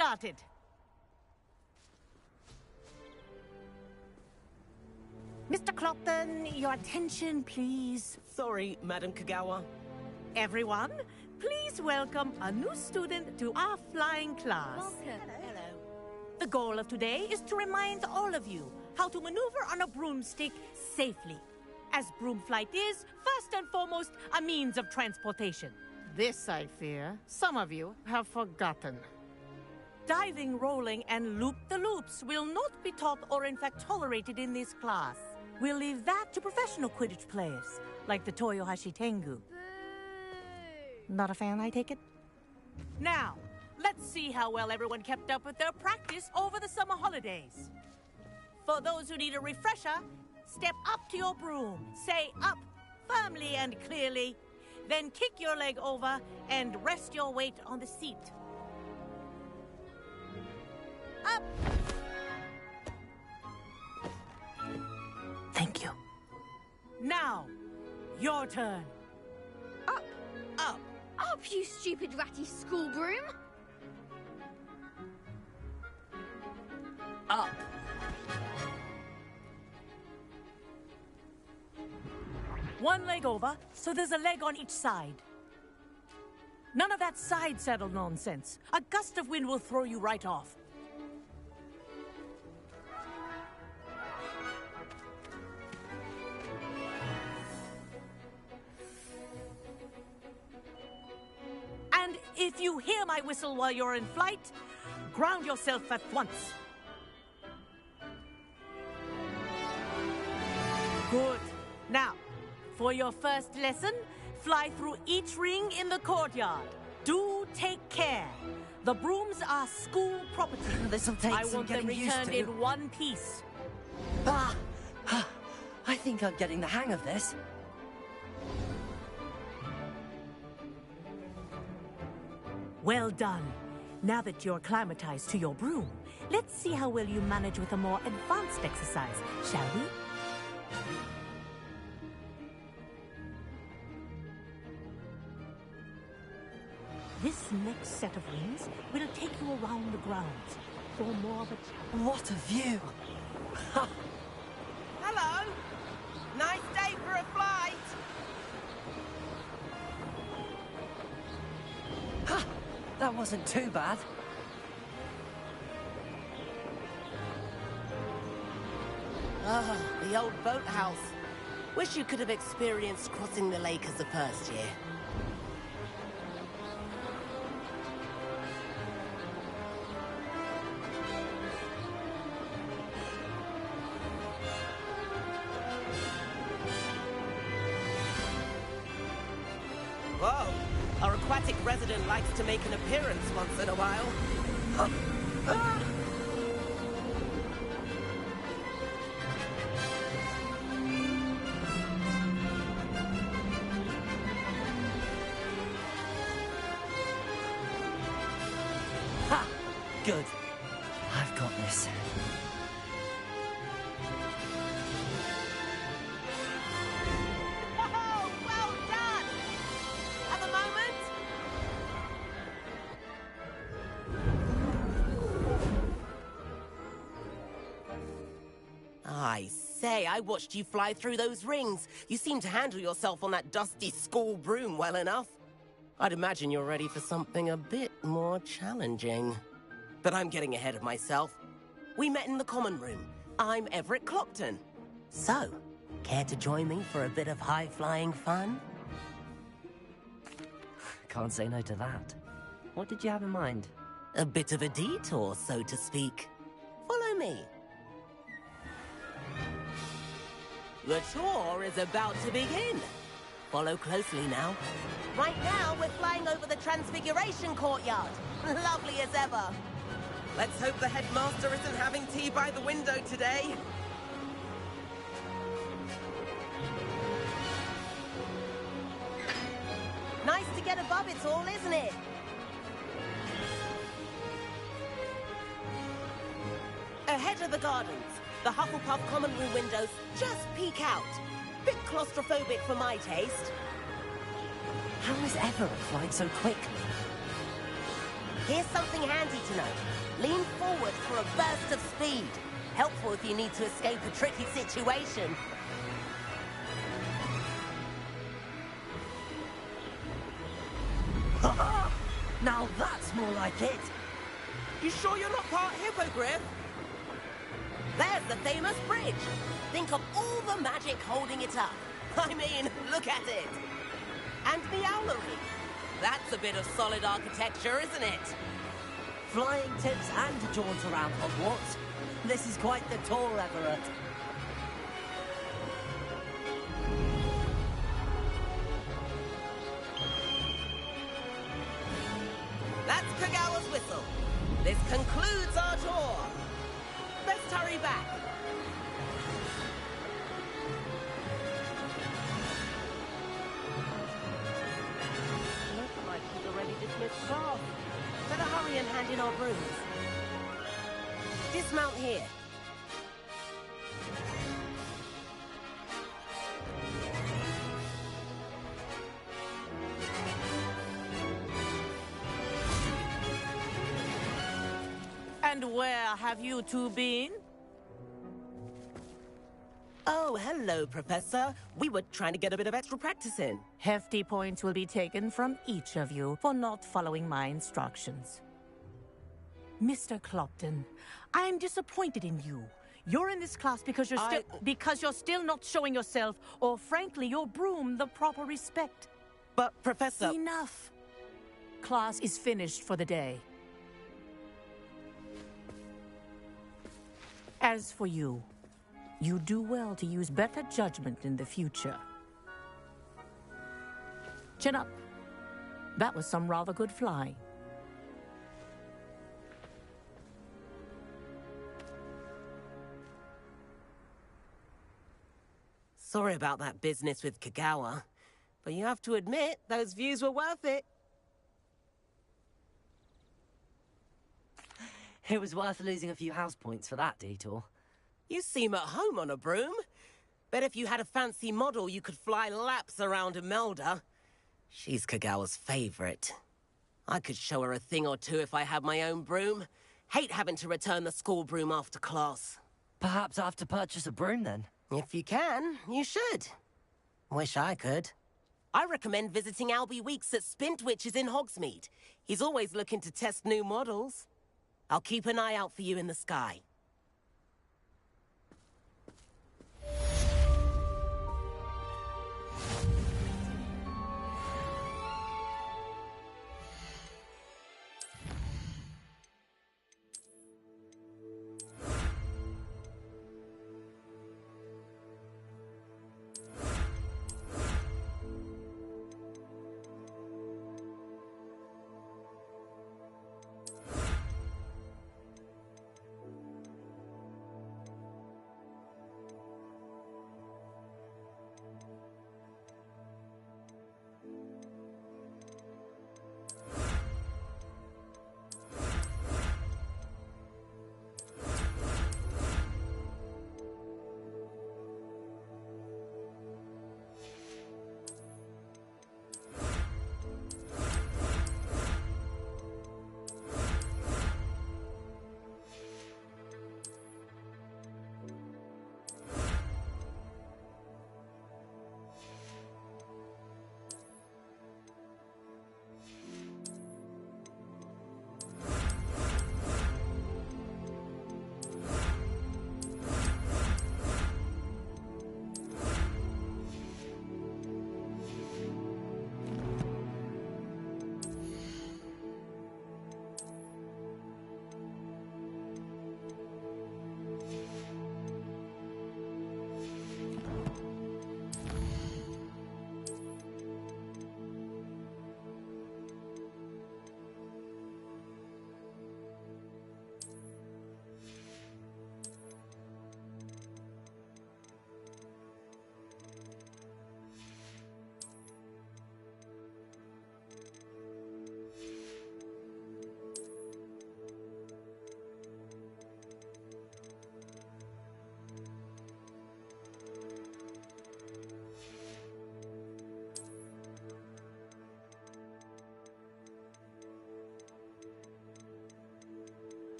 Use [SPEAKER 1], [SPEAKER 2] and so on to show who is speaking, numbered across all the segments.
[SPEAKER 1] started. Mr. Clopton, your attention, please.
[SPEAKER 2] Sorry, Madam Kagawa.
[SPEAKER 1] Everyone, please welcome a new student to our flying class.
[SPEAKER 3] Welcome.
[SPEAKER 1] Hello. The goal of today is to remind all of you how to maneuver on a broomstick safely, as broom flight is, first and foremost, a means of transportation.
[SPEAKER 4] This, I fear, some of you have forgotten.
[SPEAKER 1] Diving, rolling, and loop-the-loops will not be taught or in fact tolerated in this class. We'll leave that to professional Quidditch players, like the Toyohashi Tengu. Not a fan, I take it? Now, let's see how well everyone kept up with their practice over the summer holidays. For those who need a refresher, step up to your broom, say up firmly and clearly, then kick your leg over and rest your weight on the seat. Up! Thank you. Now, your turn.
[SPEAKER 3] Up.
[SPEAKER 1] Up.
[SPEAKER 3] Up, you stupid ratty school broom.
[SPEAKER 2] Up.
[SPEAKER 1] One leg over, so there's a leg on each side. None of that side saddle nonsense. A gust of wind will throw you right off. And if you hear my whistle while you're in flight, ground yourself at once. Good. Now, for your first lesson, fly through each ring in the courtyard. Do take care. The brooms are school property.
[SPEAKER 2] This'll take
[SPEAKER 1] I
[SPEAKER 2] some
[SPEAKER 1] want them
[SPEAKER 2] getting used
[SPEAKER 1] returned
[SPEAKER 2] to.
[SPEAKER 1] in one piece.
[SPEAKER 2] I think I'm getting the hang of this.
[SPEAKER 1] Well done. Now that you're acclimatized to your broom, let's see how well you manage with a more advanced exercise, shall we? This next set of rings will take you around the grounds for more of a challenge.
[SPEAKER 2] What a view!
[SPEAKER 5] Hello! Nice day for a flight!
[SPEAKER 2] Ha! That wasn't too bad.
[SPEAKER 5] Ah, the old boathouse. Wish you could have experienced crossing the lake as a first year. Whoa! Our aquatic resident likes to make an appearance once in a while.
[SPEAKER 2] Ha! Good. I've got this.
[SPEAKER 5] Whoa! Well done! At the moment... I say, I watched you fly through those rings. You seem to handle yourself on that dusty school broom well enough. I'd imagine you're ready for something a bit more challenging. But I'm getting ahead of myself. We met in the common room. I'm Everett Clopton. So, care to join me for a bit of high-flying fun?
[SPEAKER 2] Can't say no to that. What did you have in mind?
[SPEAKER 5] A bit of a detour, so to speak. Follow me. The tour is about to begin. Follow closely now. Right now, we're flying over the Transfiguration Courtyard. Lovely as ever. Let's hope the headmaster isn't having tea by the window today. Nice to get above it all, isn't it? Ahead of the gardens, the Hufflepuff common room windows just peek out. Bit claustrophobic for my taste.
[SPEAKER 2] How is Everett flying so quickly?
[SPEAKER 5] Here's something handy to know. for a burst of speed. Helpful if you need to escape a tricky situation.
[SPEAKER 2] Now that's more like it!
[SPEAKER 5] You sure you're not part Hippogriff? There's the famous bridge. Think of all the magic holding it up. I mean, look at it. And the owlery. That's a bit of solid architecture, isn't it?
[SPEAKER 2] Flying tips and a jaunt around Hogwarts. This is quite the tour, Everett.
[SPEAKER 5] That's Kagawa's whistle. This concludes our tour. Let's hurry back. Looks like he's already dismissed class. Better hurry and hand in our brooms. Dismount here.
[SPEAKER 1] And where have you two been?
[SPEAKER 5] Oh, hello, Professor. We were trying to get a bit of extra practice in.
[SPEAKER 1] Hefty points will be taken from each of you for not following my instructions. Mr. Clopton, I'm disappointed in you. You're in this class because you're still not showing yourself, or frankly, your broom, the proper respect.
[SPEAKER 5] But, Professor...
[SPEAKER 1] Enough. Class is finished for the day. As for you, you do well to use better judgment in the future. Chin up. That was some rather good flying.
[SPEAKER 5] Sorry about that business with Kagawa, but you have to admit, those views were worth it.
[SPEAKER 2] It was worth losing a few house points for that detour.
[SPEAKER 5] You seem at home on a broom. Bet if you had a fancy model, you could fly laps around Imelda. She's Kagawa's favorite. I could show her a thing or two if I had my own broom. Hate having to return the school broom after class.
[SPEAKER 2] Perhaps I have to purchase a broom then?
[SPEAKER 5] If you can, you should. Wish I could. I recommend visiting Albie Weeks at Spintwitches in Hogsmeade. He's always looking to test new models. I'll keep an eye out for you in the sky.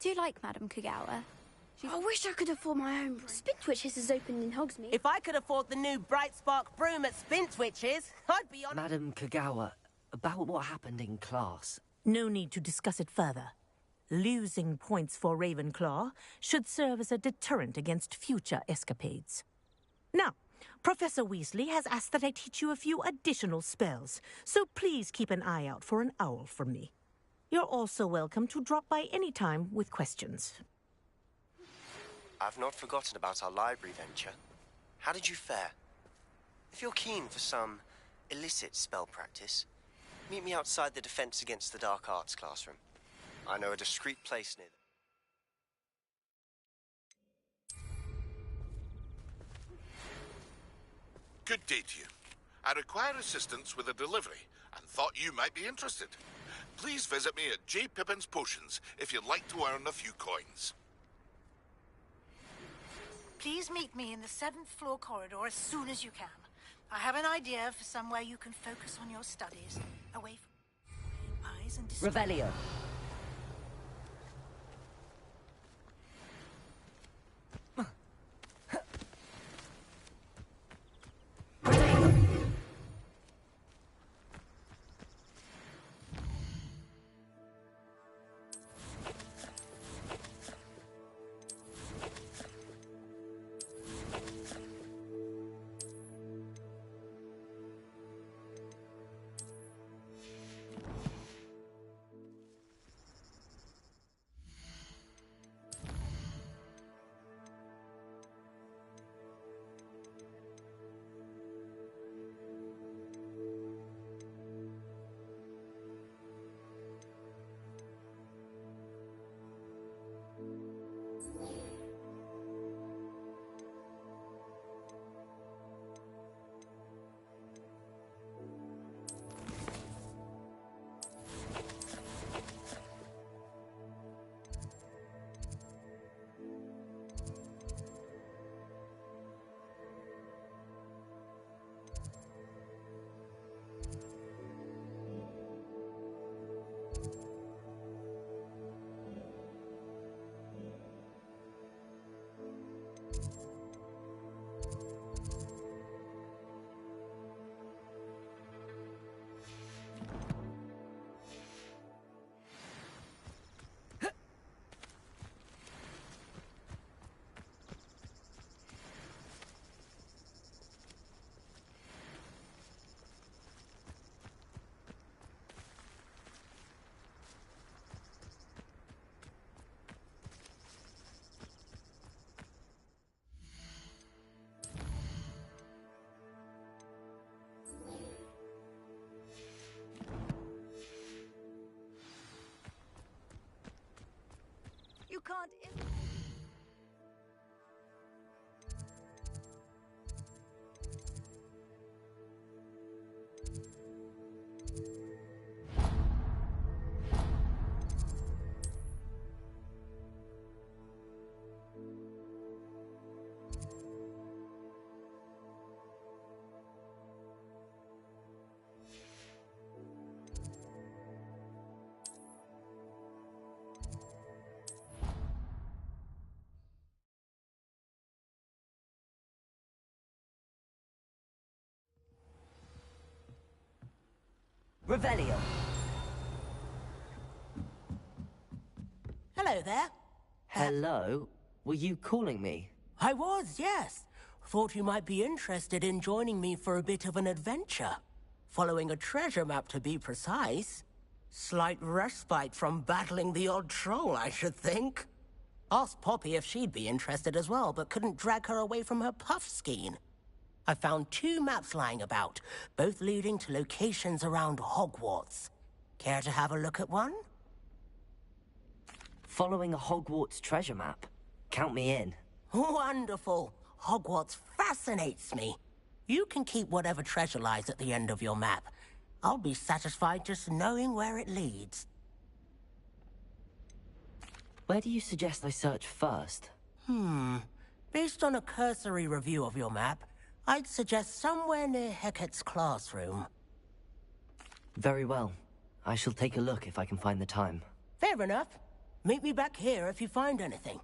[SPEAKER 3] do like Madame Kagawa. I wish I could afford my own broom. Spintwitches is opened in Hogsmeade.
[SPEAKER 5] If I could afford the new Bright Spark broom at Spintwitches, I'd be on...
[SPEAKER 2] Madam Kagawa, about what happened in class.
[SPEAKER 1] No need to discuss it further. Losing points for Ravenclaw should serve as a deterrent against future escapades. Now, Professor Weasley has asked that I teach you a few additional spells, so please keep an eye out for an owl from me. You're also welcome to drop by any time with questions.
[SPEAKER 6] I've not forgotten about our library venture. How did you fare? If you're keen for some illicit spell practice, meet me outside the Defense Against the Dark Arts classroom. I know a discreet place near there.
[SPEAKER 7] Good day to you. I require assistance with a delivery and thought you might be interested. Please visit me at J. Pippin's Potions if you'd like to earn a few coins.
[SPEAKER 8] Please meet me in the 7th floor corridor as soon as you can. I have an idea for somewhere you can focus on your studies, away from eyes and
[SPEAKER 2] Revelio.
[SPEAKER 8] You can't...
[SPEAKER 2] Revelio.
[SPEAKER 5] Hello there.
[SPEAKER 2] Hello? Were you calling me?
[SPEAKER 5] I was, yes. Thought you might be interested in joining me for a bit of an adventure. Following a treasure map, to be precise. Slight respite from battling the odd troll, I should think. Asked Poppy if she'd be interested as well, but couldn't drag her away from her puff skein. I found 2 maps lying about, both leading to locations around Hogwarts. Care to have a look at one?
[SPEAKER 2] Following a Hogwarts treasure map? Count me in.
[SPEAKER 5] Wonderful. Hogwarts fascinates me. You can keep whatever treasure lies at the end of your map. I'll be satisfied just knowing where it leads.
[SPEAKER 2] Where do you suggest I search first?
[SPEAKER 5] Based on a cursory review of your map, I'd suggest somewhere near Hecat's classroom.
[SPEAKER 2] Very well. I shall take a look if I can find the time.
[SPEAKER 5] Fair enough. Meet me back here if you find anything.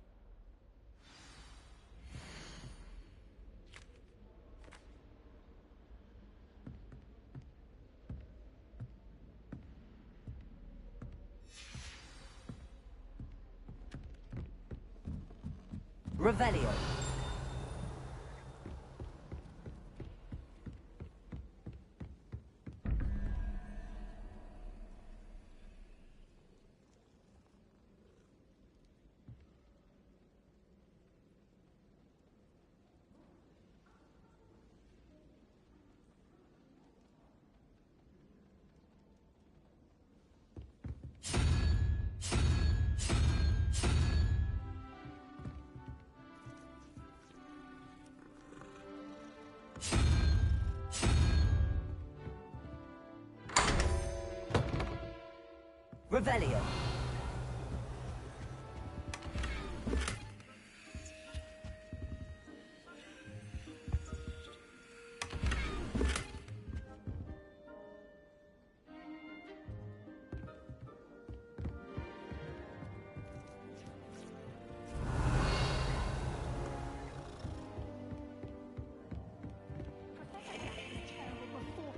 [SPEAKER 2] Revelio. Revelio.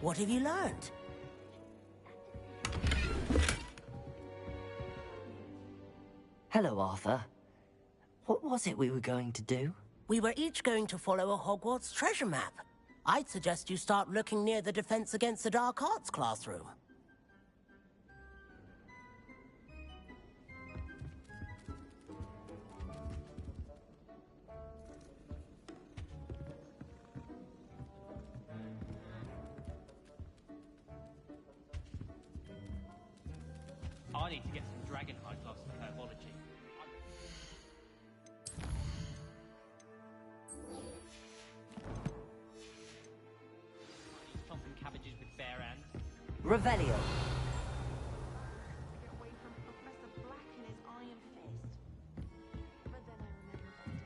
[SPEAKER 5] What have you learned?
[SPEAKER 2] Hello, Arthur. What was it we were going to do?
[SPEAKER 5] We were each going to follow a Hogwarts treasure map. I'd suggest you start looking near the Defense Against the Dark Arts classroom.
[SPEAKER 9] I need to get some Dragonhide gloves for herbology. Chopping cabbages with bare hands.
[SPEAKER 2] Revelio.
[SPEAKER 10] Get away from Professor Black and his iron fist. But then I remembered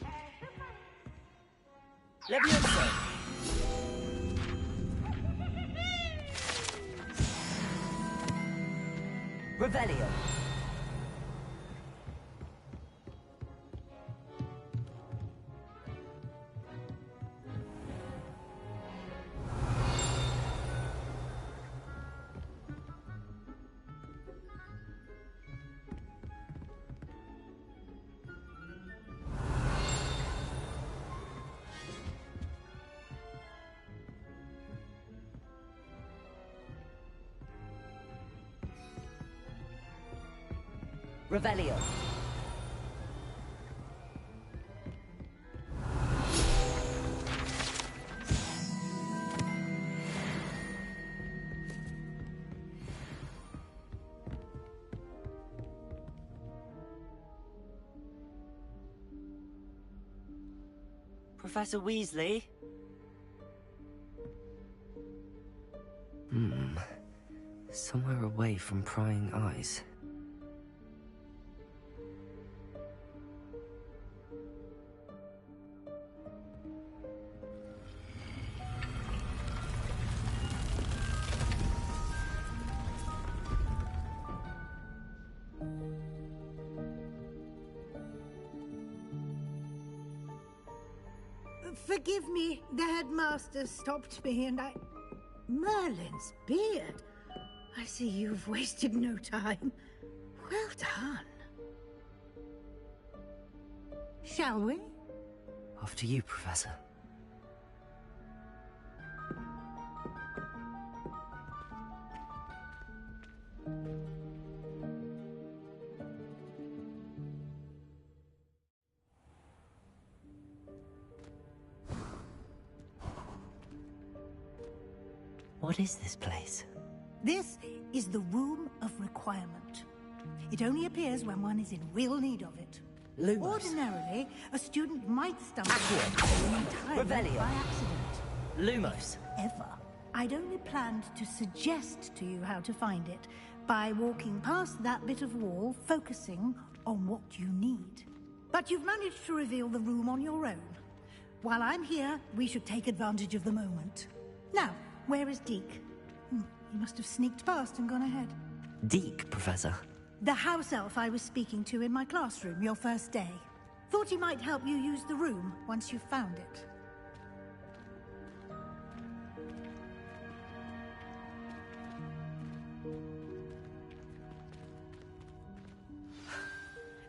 [SPEAKER 10] that doesn't
[SPEAKER 5] Leviosa!
[SPEAKER 2] Revelio. Revelio. Professor Weasley? Somewhere away from prying eyes.
[SPEAKER 8] Forgive me, the headmaster stopped me and I... Merlin's beard. I see you've wasted no time. Well done. Shall we?
[SPEAKER 2] After you, Professor. What is this place?
[SPEAKER 8] This is the Room of Requirement. It only appears when one is in real need of it.
[SPEAKER 2] Lumos.
[SPEAKER 8] Ordinarily, a student might stumble upon it entirely
[SPEAKER 2] Revelio.
[SPEAKER 8] by accident.
[SPEAKER 2] Lumos.
[SPEAKER 8] Ever. I'd only planned to suggest to you how to find it by walking past that bit of wall, focusing on what you need. But you've managed to reveal the room on your own. While I'm here, we should take advantage of the moment. Now, where is Deke? He must have sneaked past and gone ahead.
[SPEAKER 2] Deke, Professor.
[SPEAKER 8] The house elf I was speaking to in my classroom your first day. Thought he might help you use the room once you've found it.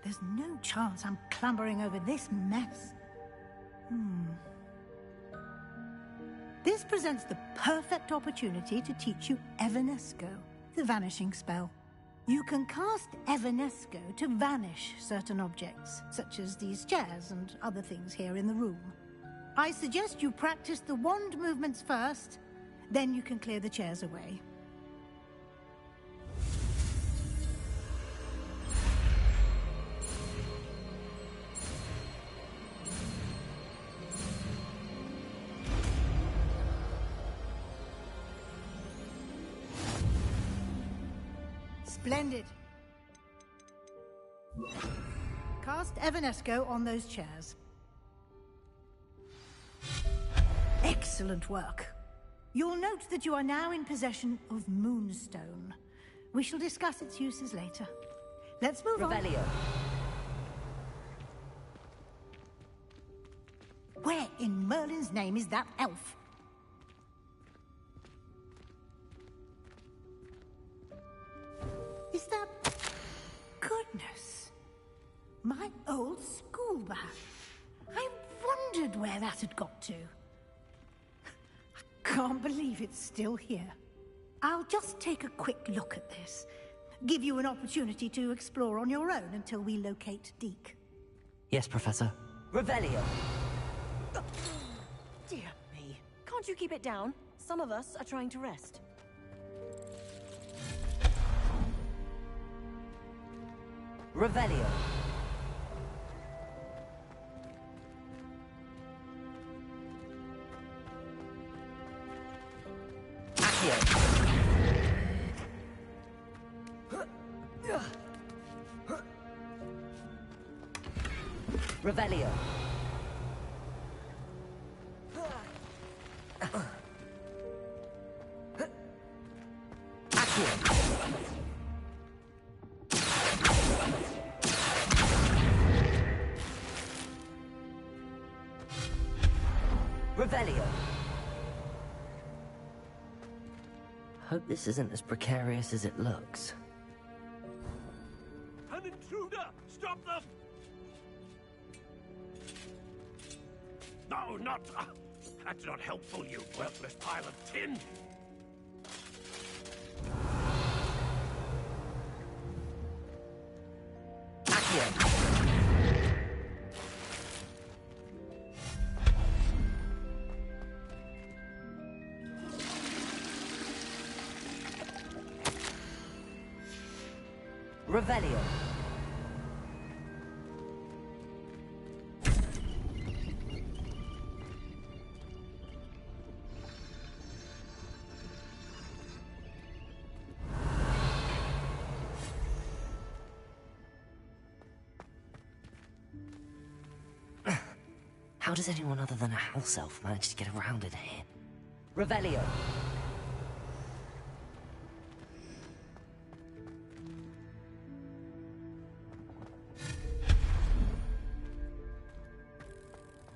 [SPEAKER 8] There's no chance I'm clambering over this mess. This presents the perfect opportunity to teach you Evanesco, the vanishing spell. You can cast Evanesco to vanish certain objects, such as these chairs and other things here in the room. I suggest you practice the wand movements first, then you can clear the chairs away. Splendid. Cast Evanesco on those chairs. Excellent work. You'll note that you are now in possession of Moonstone. We shall discuss its uses later. Let's move
[SPEAKER 2] Revelio.
[SPEAKER 8] on. Where in Merlin's name is that elf? Is that... Goodness. My old school bag. I wondered where that had got to. I can't believe it's still here. I'll just take a quick look at this. Give you an opportunity to explore on your own until we locate Deke.
[SPEAKER 2] Yes, Professor. Revelio.
[SPEAKER 11] Dear me. Can't you keep it down? Some of us are trying to rest.
[SPEAKER 2] Revelio. Accio. Revelio. Accio. Revelio. Hope this isn't as precarious as it looks.
[SPEAKER 12] An intruder! Stop them! No, not... that's not helpful, you worthless pile of tin!
[SPEAKER 2] Accio. Revelio. How does anyone other than a house elf manage to get around in here? Revelio.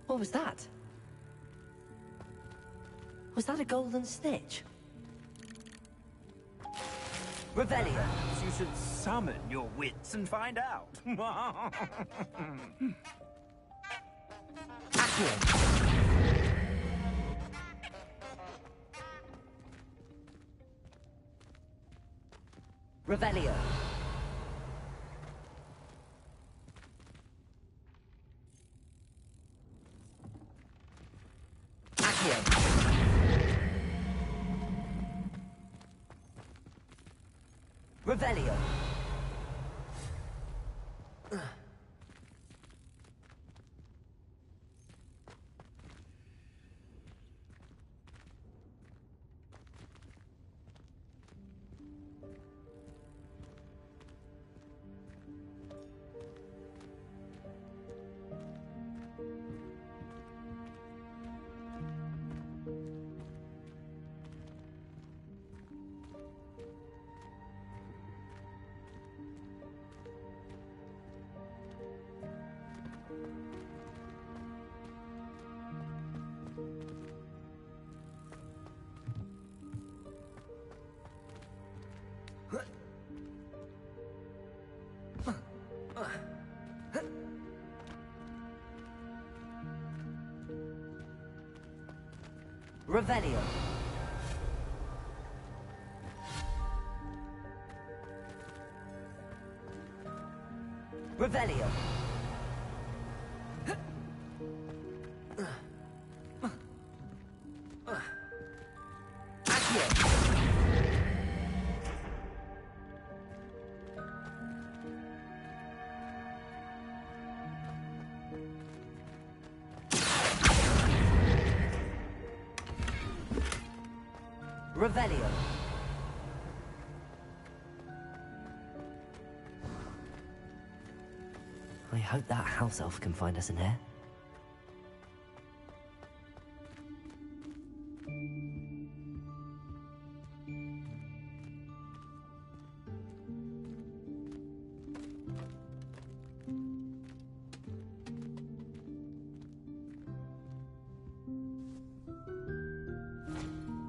[SPEAKER 2] What was that? Was that a golden snitch? Revelio.
[SPEAKER 13] You should summon your wits and find out.
[SPEAKER 2] Accio. Revelio. Revelio. Revelio. Revelio. Revelio. I hope that house elf can find us in here.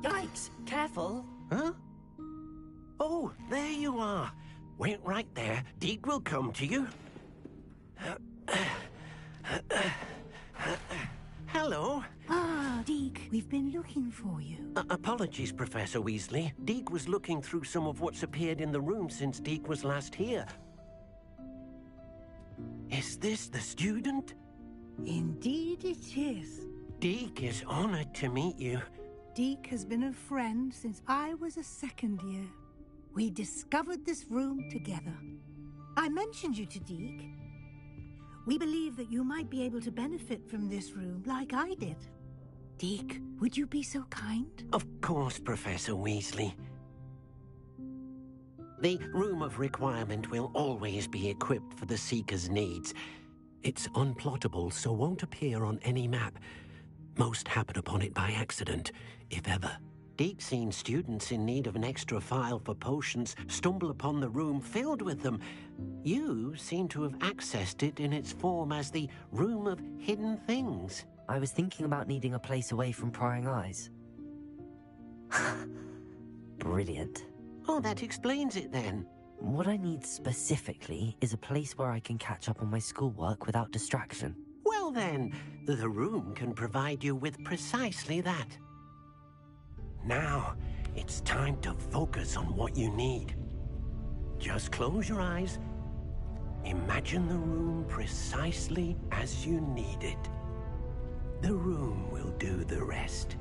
[SPEAKER 2] Yikes! Careful!
[SPEAKER 12] Huh? Oh, there you are. Wait right there. Deke will come to you. Hello.
[SPEAKER 8] Ah, Deke, we've been looking for you.
[SPEAKER 12] Apologies, Professor Weasley. Deke was looking through some of what's appeared in the room since Deke was last here. Is this the student?
[SPEAKER 8] Indeed it is.
[SPEAKER 12] Deke is honored to meet you.
[SPEAKER 8] Deke has been a friend since I was a second year. We discovered this room together. I mentioned you to Deke. We believe that you might be able to benefit from this room like I did. Deke, would you be so kind?
[SPEAKER 12] Of course, Professor Weasley. The Room of Requirement will always be equipped for the Seeker's needs. It's unplottable, so won't appear on any map. Most happen upon it by accident, if ever. Deke's seen students in need of an extra file for potions stumble upon the room filled with them. You seem to have accessed it in its form as the Room of Hidden Things.
[SPEAKER 2] I was thinking about needing a place away from prying eyes. Brilliant.
[SPEAKER 12] Oh, that explains it then.
[SPEAKER 2] What I need specifically is a place where I can catch up on my schoolwork without distraction.
[SPEAKER 12] Well then, the room can provide you with precisely that. Now, it's time to focus on what you need. Just close your eyes. Imagine the room precisely as you need it. The room will do the rest.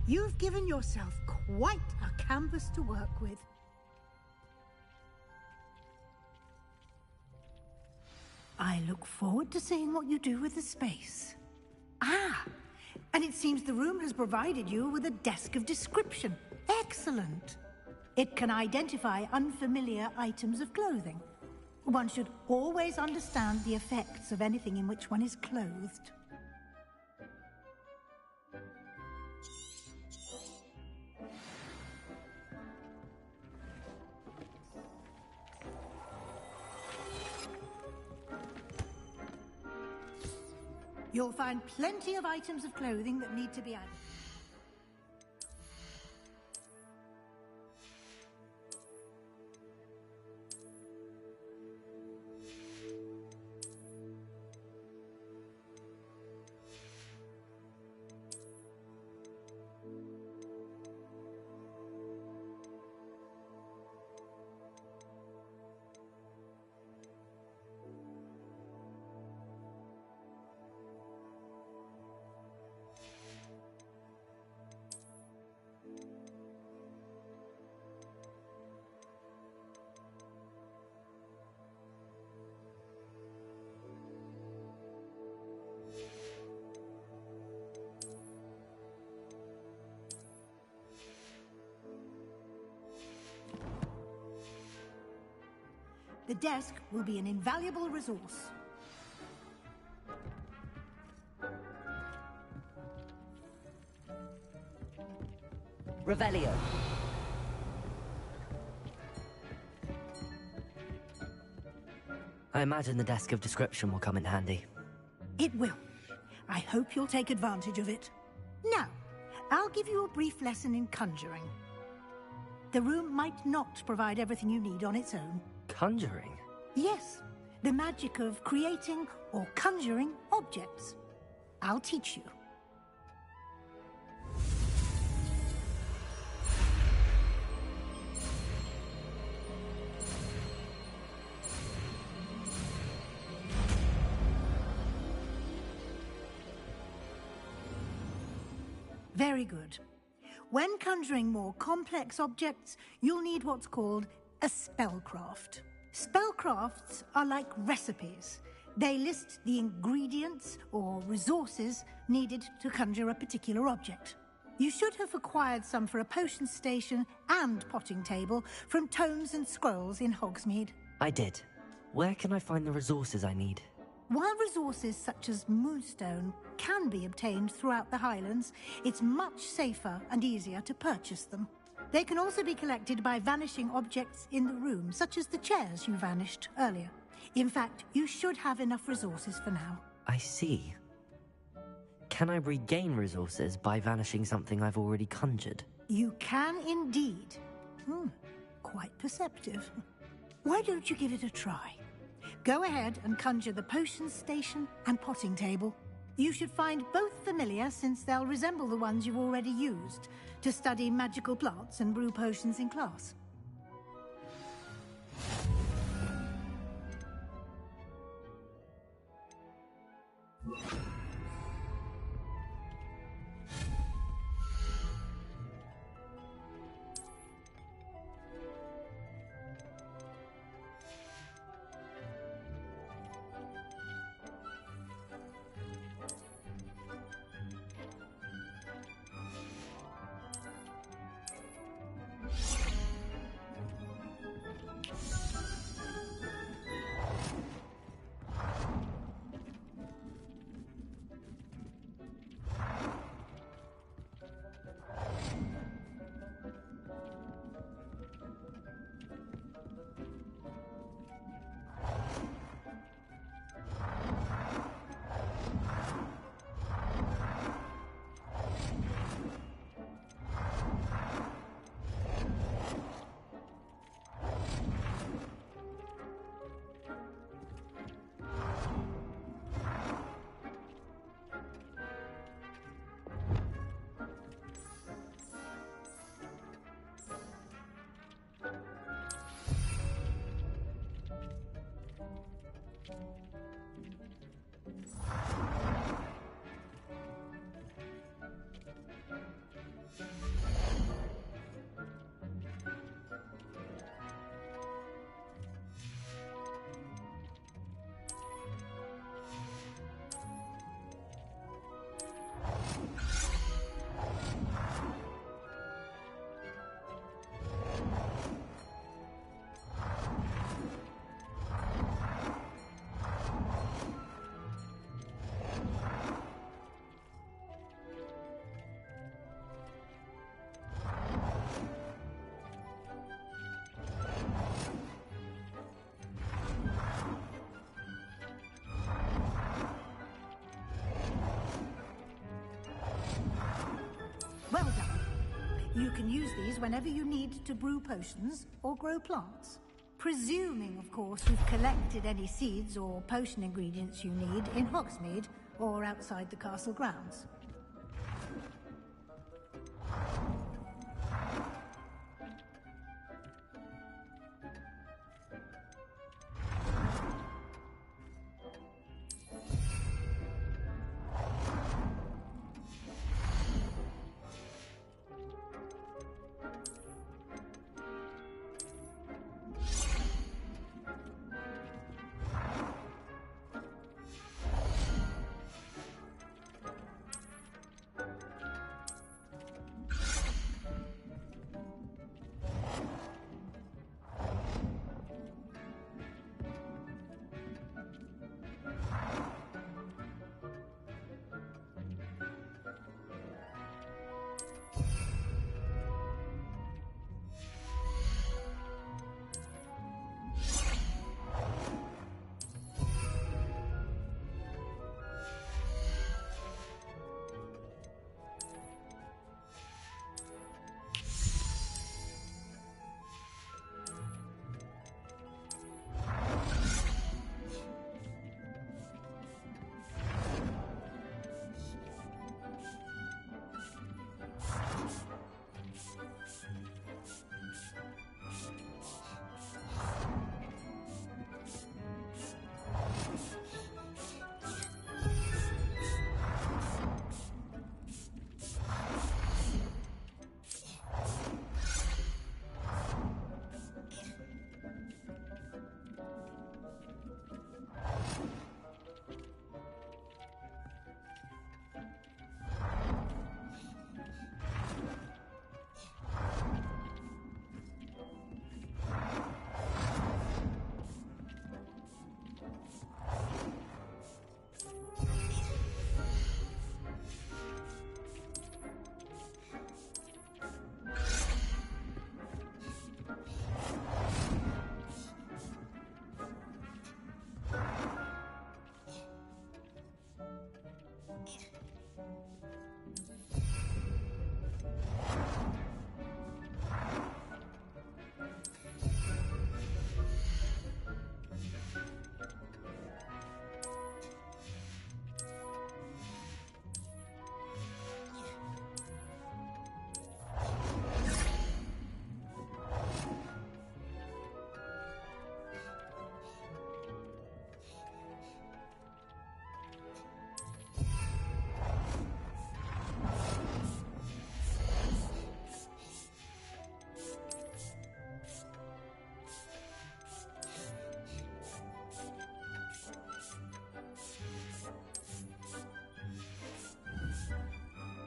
[SPEAKER 8] You've given yourself quite a canvas to work with. I look forward to seeing what you do with the space. Ah, and it seems the room has provided you with a desk of description. Excellent. It can identify unfamiliar items of clothing. One should always understand the effects of anything in which one is clothed. You'll find plenty of items of clothing that need to be added. The desk will be an invaluable resource.
[SPEAKER 2] Revelio.
[SPEAKER 14] I imagine the desk of description will come in handy.
[SPEAKER 8] It will. I hope you'll take advantage of it. Now, I'll give you a brief lesson in conjuring. The room might not provide everything you need on its own.
[SPEAKER 14] Conjuring?
[SPEAKER 8] Yes, the magic of creating or conjuring objects. I'll teach you. Very good. When conjuring more complex objects, you'll need what's called a spellcraft. Spellcrafts are like recipes. They list the ingredients or resources needed to conjure a particular object. You should have acquired some for a potion station and potting table from tomes and scrolls in Hogsmeade.
[SPEAKER 14] I did. Where can I find the resources I need?
[SPEAKER 8] While resources such as Moonstone can be obtained throughout the Highlands, it's much safer and easier to purchase them. They can also be collected by vanishing objects in the room, such as the chairs you vanished earlier. In fact, you should have enough resources for now.
[SPEAKER 14] I see. Can I regain resources by vanishing something I've already conjured?
[SPEAKER 8] You can indeed. Quite perceptive. Why don't you give it a try? Go ahead and conjure the potion station and potting table. You should find both familiar, since they'll resemble the ones you've already used to study magical plants and brew potions in class. Well done. You can use these whenever you need to brew potions or grow plants. Presuming, of course, you've collected any seeds or potion ingredients you need in Hogsmeade or outside the castle grounds.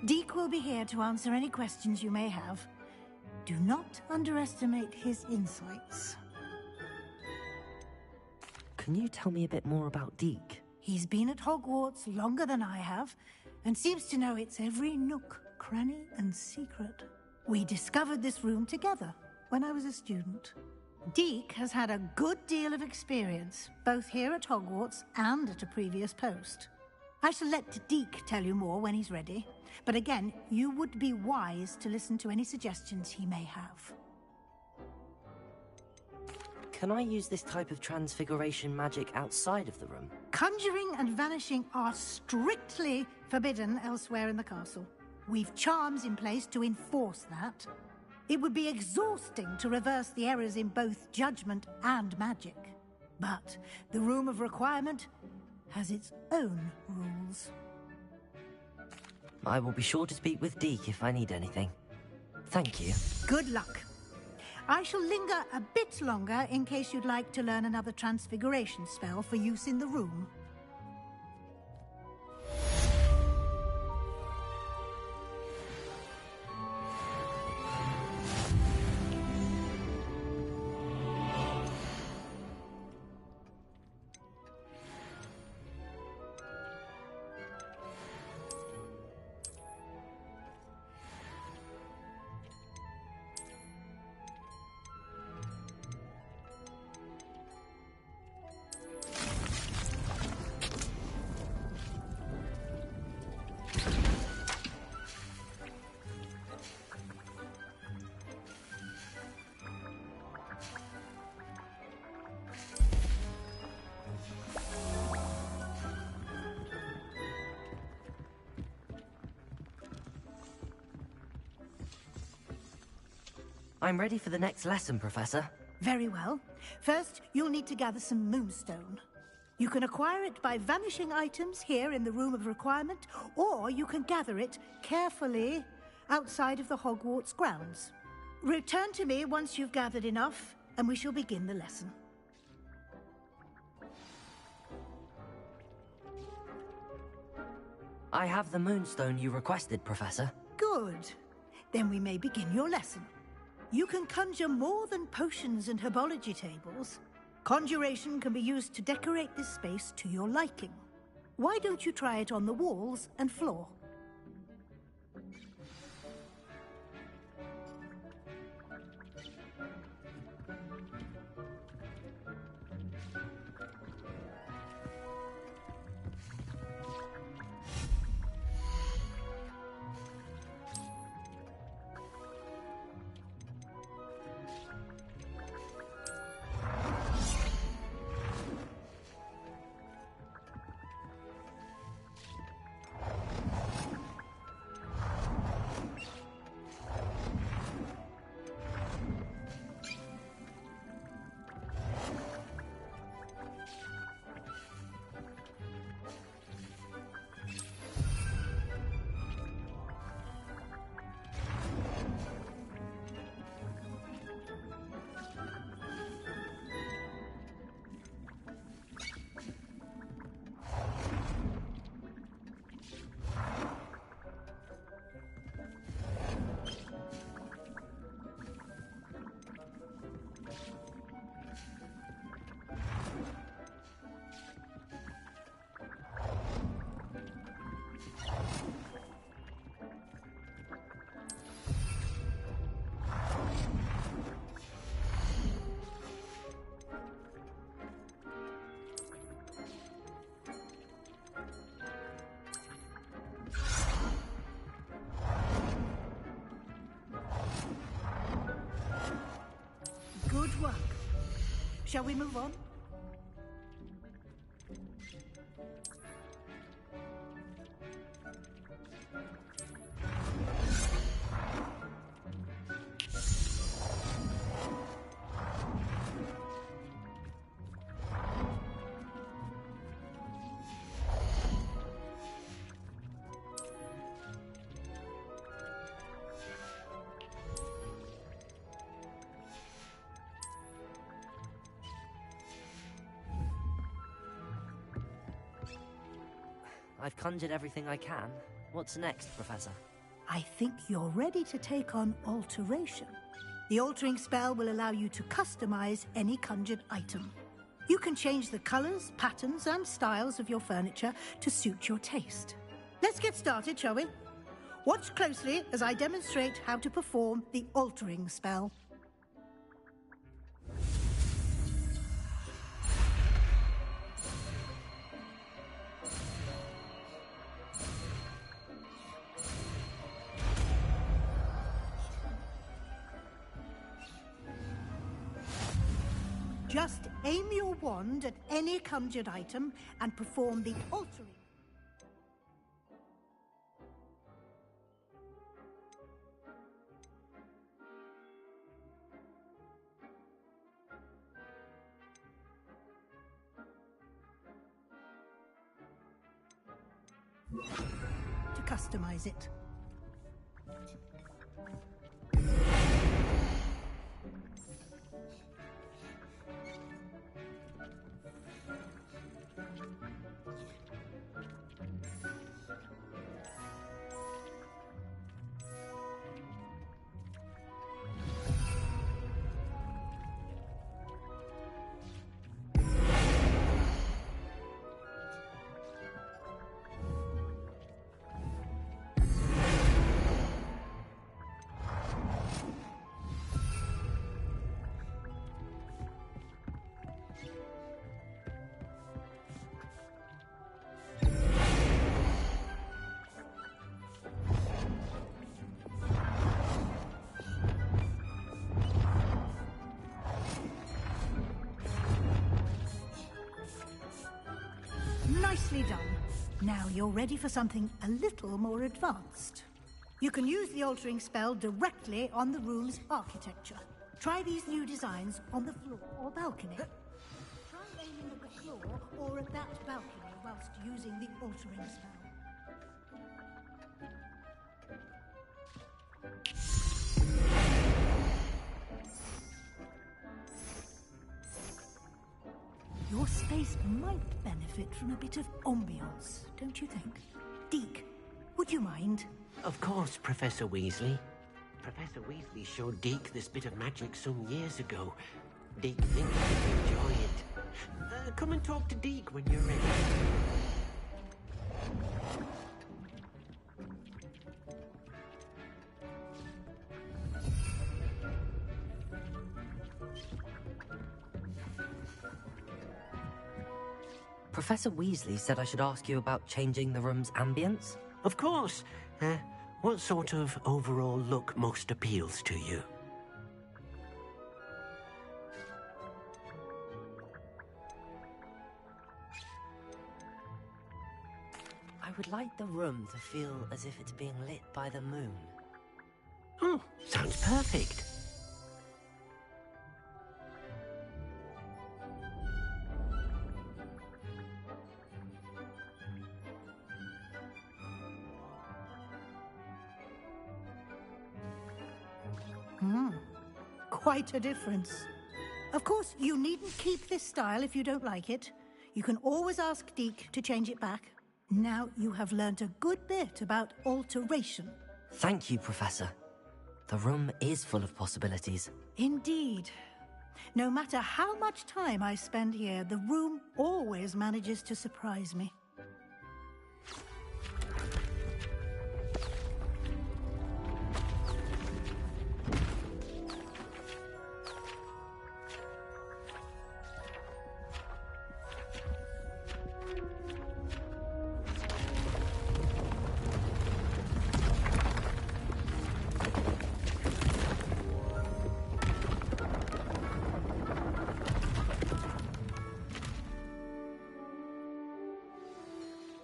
[SPEAKER 8] Deke will be here to answer any questions you may have. Do not underestimate his insights.
[SPEAKER 14] Can you tell me a bit more about Deke?
[SPEAKER 8] He's been at Hogwarts longer than I have, and seems to know its every nook, cranny, and secret. We discovered this room together when I was a student. Deke has had a good deal of experience, both here at Hogwarts and at a previous post. I shall let Deke tell you more when he's ready, but again, you would be wise to listen to any suggestions he may have.
[SPEAKER 14] Can I use this type of transfiguration magic outside of the room?
[SPEAKER 8] Conjuring and vanishing are strictly forbidden elsewhere in the castle. We've charms in place to enforce that. It would be exhausting to reverse the errors in both judgment and magic. But the Room of Requirement has its own rules.
[SPEAKER 14] I will be sure to speak with Deke if I need anything. Thank you.
[SPEAKER 8] Good luck. I shall linger a bit longer in case you'd like to learn another transfiguration spell for use in the room.
[SPEAKER 14] I'm ready for the next lesson, Professor.
[SPEAKER 8] Very well. First, you'll need to gather some moonstone. You can acquire it by vanishing items here in the Room of Requirement, or you can gather it carefully outside of the Hogwarts grounds. Return to me once you've gathered enough, and we shall begin the lesson.
[SPEAKER 14] I have the moonstone you requested, Professor.
[SPEAKER 8] Good. Then we may begin your lesson. You can conjure more than potions and herbology tables. Conjuration can be used to decorate this space to your liking. Why don't you try it on the walls and floor? Good work. Shall we move on?
[SPEAKER 14] I've conjured everything I can. What's next, Professor?
[SPEAKER 8] I think you're ready to take on alteration. The altering spell will allow you to customize any conjured item. You can change the colors, patterns, and styles of your furniture to suit your taste. Let's get started, shall we? Watch closely as I demonstrate how to perform the altering spell. Just aim your wand at any conjured item and perform the altering. To customize it. Nicely done. Now you're ready for something a little more advanced. You can use the altering spell directly on the room's architecture. Try these new designs on the floor or balcony. Try aiming at the floor or at that balcony whilst using the altering spell. Your space might benefit from a bit of ambiance, don't you think? Deke, would you mind?
[SPEAKER 12] Of course, Professor Weasley. Professor Weasley showed Deke this bit of magic some years ago. Deke thinks he'd enjoy it. Come and talk to Deke when you're ready.
[SPEAKER 14] Professor Weasley said I should ask you about changing the room's ambience?
[SPEAKER 12] Of course. What sort of overall look most appeals to you?
[SPEAKER 14] I would like the room to feel as if it's being lit by the moon.
[SPEAKER 12] Oh, sounds perfect.
[SPEAKER 8] Quite a difference. Of course, you needn't keep this style if you don't like it. You can always ask Deke to change it back. Now you have learnt a good bit about alteration.
[SPEAKER 14] Thank you, Professor. The room is full of possibilities.
[SPEAKER 8] Indeed. No matter how much time I spend here, the room always manages to surprise me.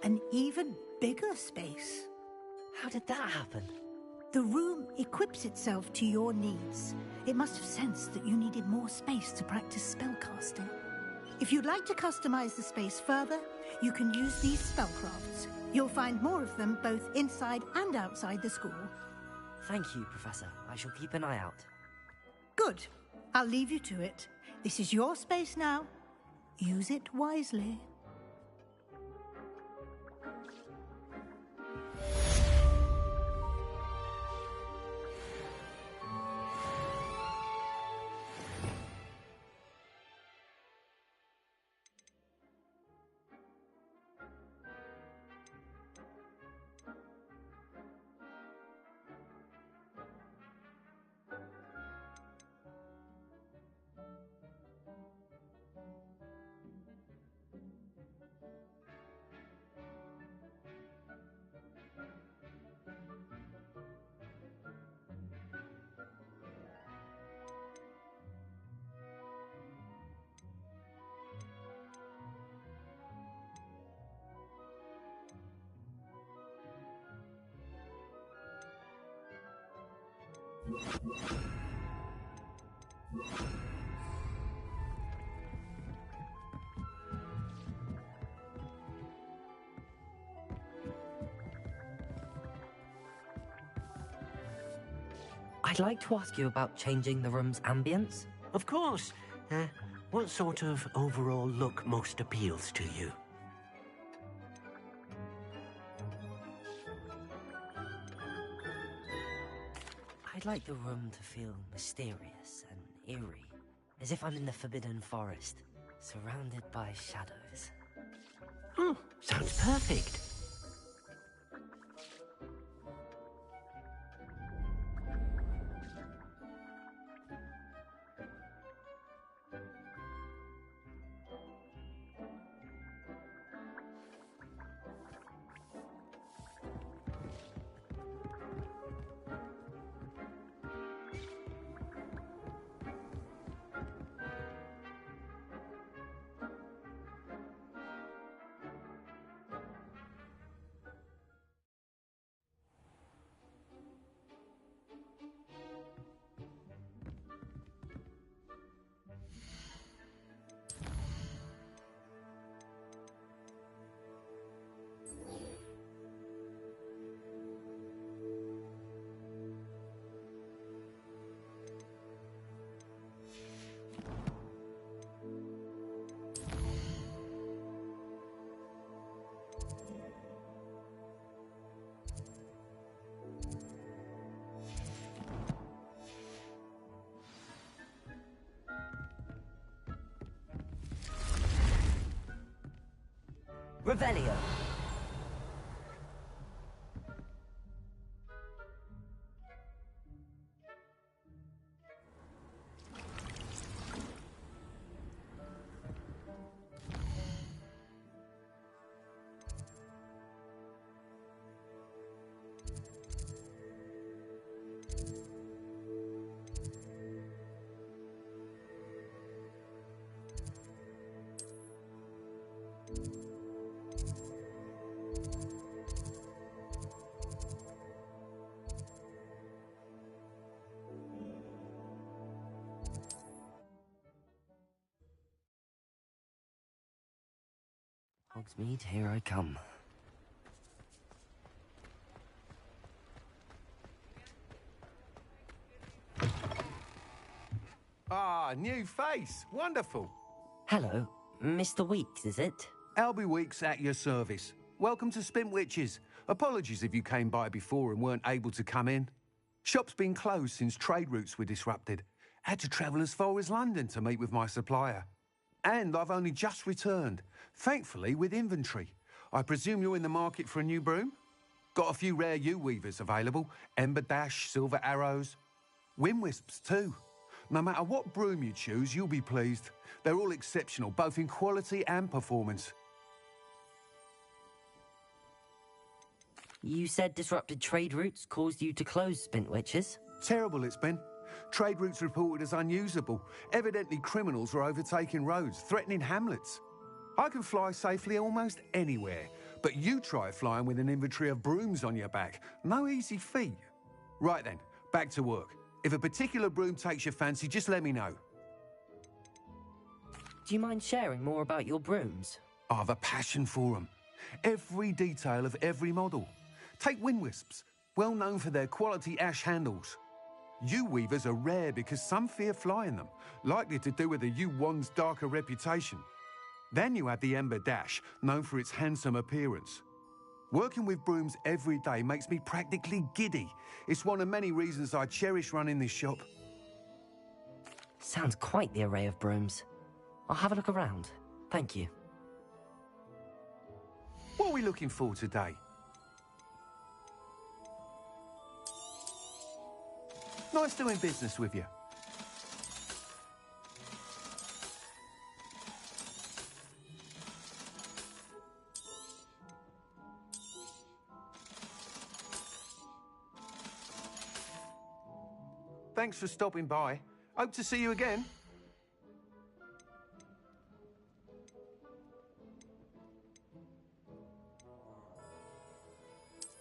[SPEAKER 8] An even bigger space.
[SPEAKER 14] How did that happen?
[SPEAKER 8] The room equips itself to your needs. It must have sensed that you needed more space to practice spellcasting. If you'd like to customize the space further, you can use these spellcrafts. You'll find more of them both inside and outside the school.
[SPEAKER 14] Thank you, Professor. I shall keep an eye out.
[SPEAKER 8] Good. I'll leave you to it. This is your space now. Use it wisely.
[SPEAKER 14] I'd like to ask you about changing the room's ambience.
[SPEAKER 12] Of course. What sort of overall look most appeals to you?
[SPEAKER 14] I'd like the room to feel mysterious and eerie, as if I'm in the Forbidden Forest, surrounded by shadows.
[SPEAKER 12] Oh, sounds perfect.
[SPEAKER 2] Revelio.
[SPEAKER 14] Hogsmeade, here I come.
[SPEAKER 15] Ah, new face. Wonderful.
[SPEAKER 14] Hello. Mr. Weeks, is it?
[SPEAKER 15] Albie Weeks at your service. Welcome to Spintwitches. Apologies if you came by before and weren't able to come in. Shop's been closed since trade routes were disrupted. Had to travel as far as London to meet with my supplier. And I've only just returned, thankfully with inventory. I presume you're in the market for a new broom? Got a few rare yew-weavers available. Ember Dash, Silver Arrows. Wind-Wisps too. No matter what broom you choose, you'll be pleased. They're all exceptional, both in quality and performance.
[SPEAKER 14] You said disrupted trade routes caused you to close Spintwitches?
[SPEAKER 15] Terrible it's been. Trade routes reported as unusable. Evidently criminals are overtaking roads, threatening hamlets. I can fly safely almost anywhere, but you try flying with an inventory of brooms on your back. No easy feat. Right then, back to work. If a particular broom takes your fancy, just let me know.
[SPEAKER 14] Do you mind sharing more about your brooms?
[SPEAKER 15] I have a passion for them. Every detail of every model. Take Wind-Wisps, well known for their quality ash handles. Yew-weavers are rare because some fear flying them, likely to do with the yew-wand's darker reputation. Then you have the Ember Dash, known for its handsome appearance. Working with brooms every day makes me practically giddy. It's one of many reasons I cherish running this shop.
[SPEAKER 14] Sounds quite the array of brooms. I'll have a look around. Thank you.
[SPEAKER 15] What are we looking for today? Nice doing business with you. Thanks for stopping by. Hope to see you again.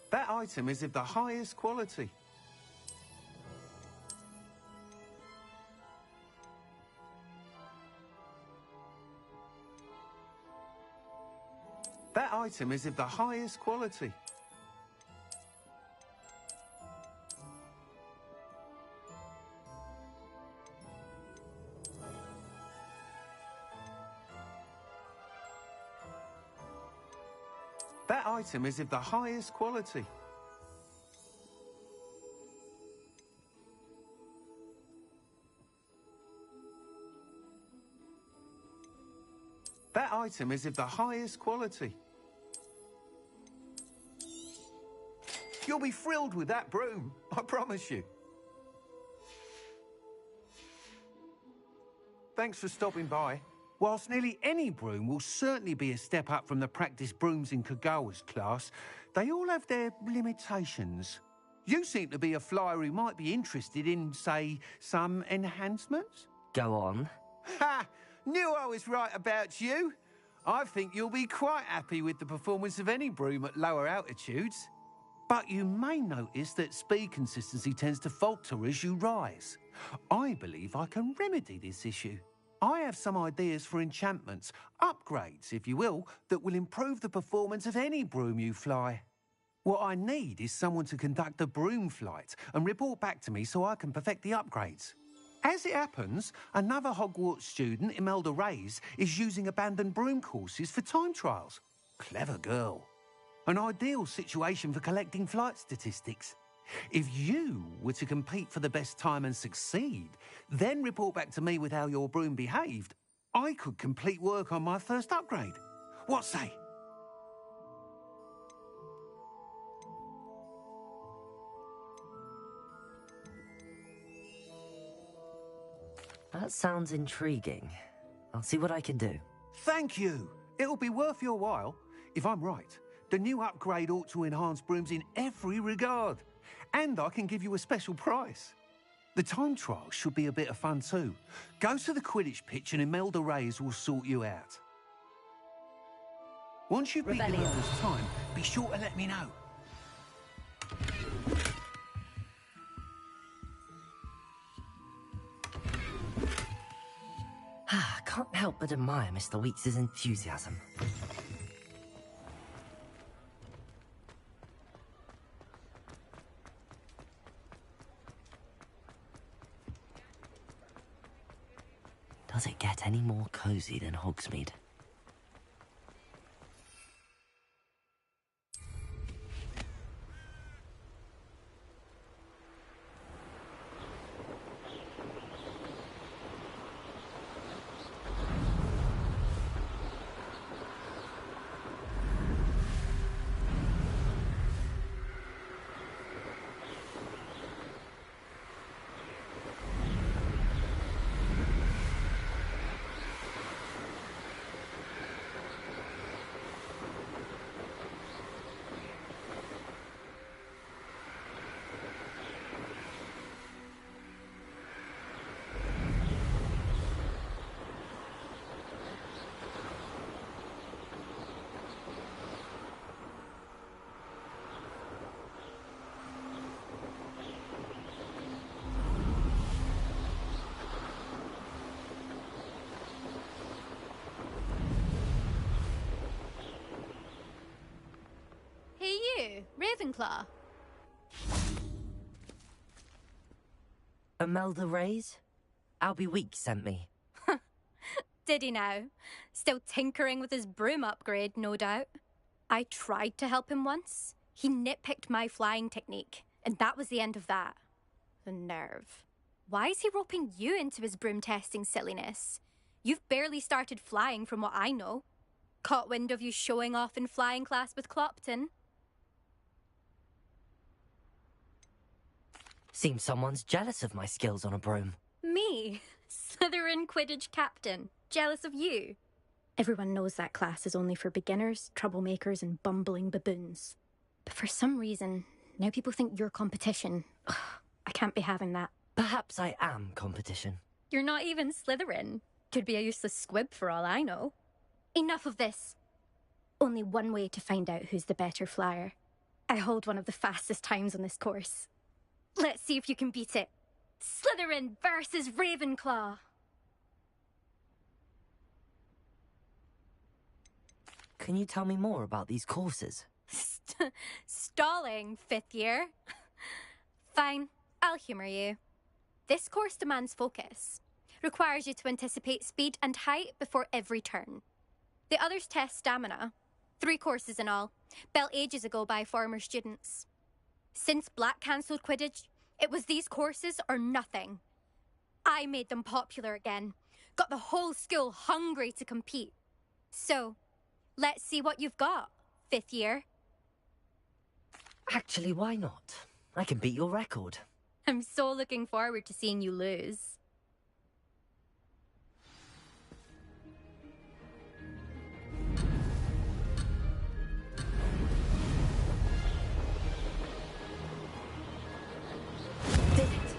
[SPEAKER 15] That item is of the highest quality. That item is of the highest quality. That item is of the highest quality. That item is of the highest quality. You'll be thrilled with that broom, I promise you. Thanks for stopping by. Whilst nearly any broom will certainly be a step up from the practice brooms in Kagawa's class, they all have their limitations. You seem to be a flyer who might be interested in, say, some enhancements?
[SPEAKER 14] Go on.
[SPEAKER 15] Ha! Knew I was right about you. I think you'll be quite happy with the performance of any broom at lower altitudes. But you may notice that speed consistency tends to falter as you rise. I believe I can remedy this issue. I have some ideas for enchantments, upgrades, if you will, that will improve the performance of any broom you fly. What I need is someone to conduct a broom flight and report back to me so I can perfect the upgrades. As it happens, another Hogwarts student, Imelda Reyes, is using abandoned broom courses for time trials. Clever girl. An ideal situation for collecting flight statistics. If you were to compete for the best time and succeed, then report back to me with how your broom behaved, I could complete work on my first upgrade. What say?
[SPEAKER 14] That sounds intriguing. I'll see what I can do.
[SPEAKER 15] Thank you. It'll be worth your while. If I'm right, the new upgrade ought to enhance brooms in every regard. And I can give you a special price. The time trial should be a bit of fun too. Go to the Quidditch pitch and Imelda Reyes will sort you out. Once you've beaten Imelda's time, be sure to let me know.
[SPEAKER 14] Can't help but admire Mr. Weeks' enthusiasm. Does it get any more cozy than Hogsmeade?
[SPEAKER 16] Ravenclaw.
[SPEAKER 14] Imelda Reyes? Albie Weeks sent me.
[SPEAKER 16] Did he now? Still tinkering with his broom upgrade, no doubt. I tried to help him once. He nitpicked my flying technique, and that was the end of that. The nerve. Why is he roping you into his broom testing silliness? You've barely started flying from what I know. Caught wind of you showing off in flying class with Clopton.
[SPEAKER 14] Seems someone's jealous of my skills on a broom.
[SPEAKER 16] Me? Slytherin Quidditch captain. Jealous of you? Everyone knows that class is only for beginners, troublemakers, and bumbling baboons. But for some reason, now people think you're competition. Ugh, I can't be having that.
[SPEAKER 14] Perhaps I am competition.
[SPEAKER 16] You're not even Slytherin. Could be a useless squib for all I know. Enough of this. Only one way to find out who's the better flyer. I hold one of the fastest times on this course. Let's see if you can beat it. Slytherin versus Ravenclaw.
[SPEAKER 14] Can you tell me more about these courses?
[SPEAKER 16] Stalling, 5th year? Fine, I'll humour you. This course demands focus. Requires you to anticipate speed and height before every turn. The others test stamina. 3 courses in all, built ages ago by former students. Since Black cancelled Quidditch, it was these courses or nothing. I made them popular again. Got the whole school hungry to compete. So, let's see what you've got, 5th year.
[SPEAKER 14] Actually, why not? I can beat your record.
[SPEAKER 16] I'm so looking forward to seeing you lose.
[SPEAKER 14] Did it!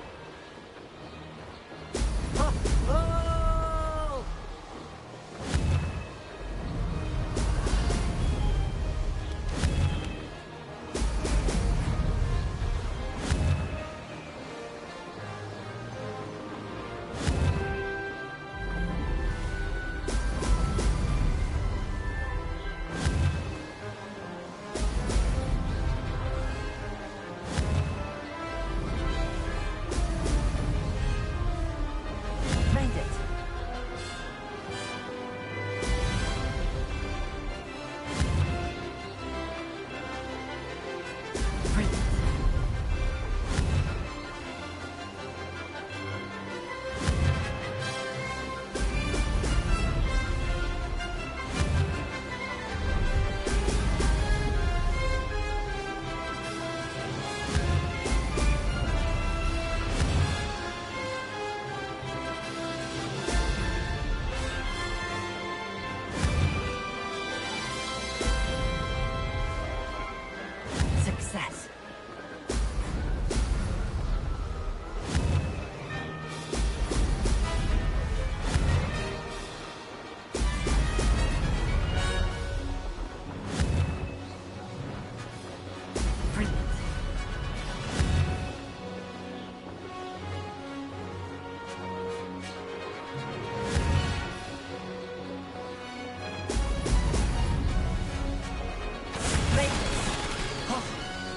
[SPEAKER 14] Oh! Oh! Success.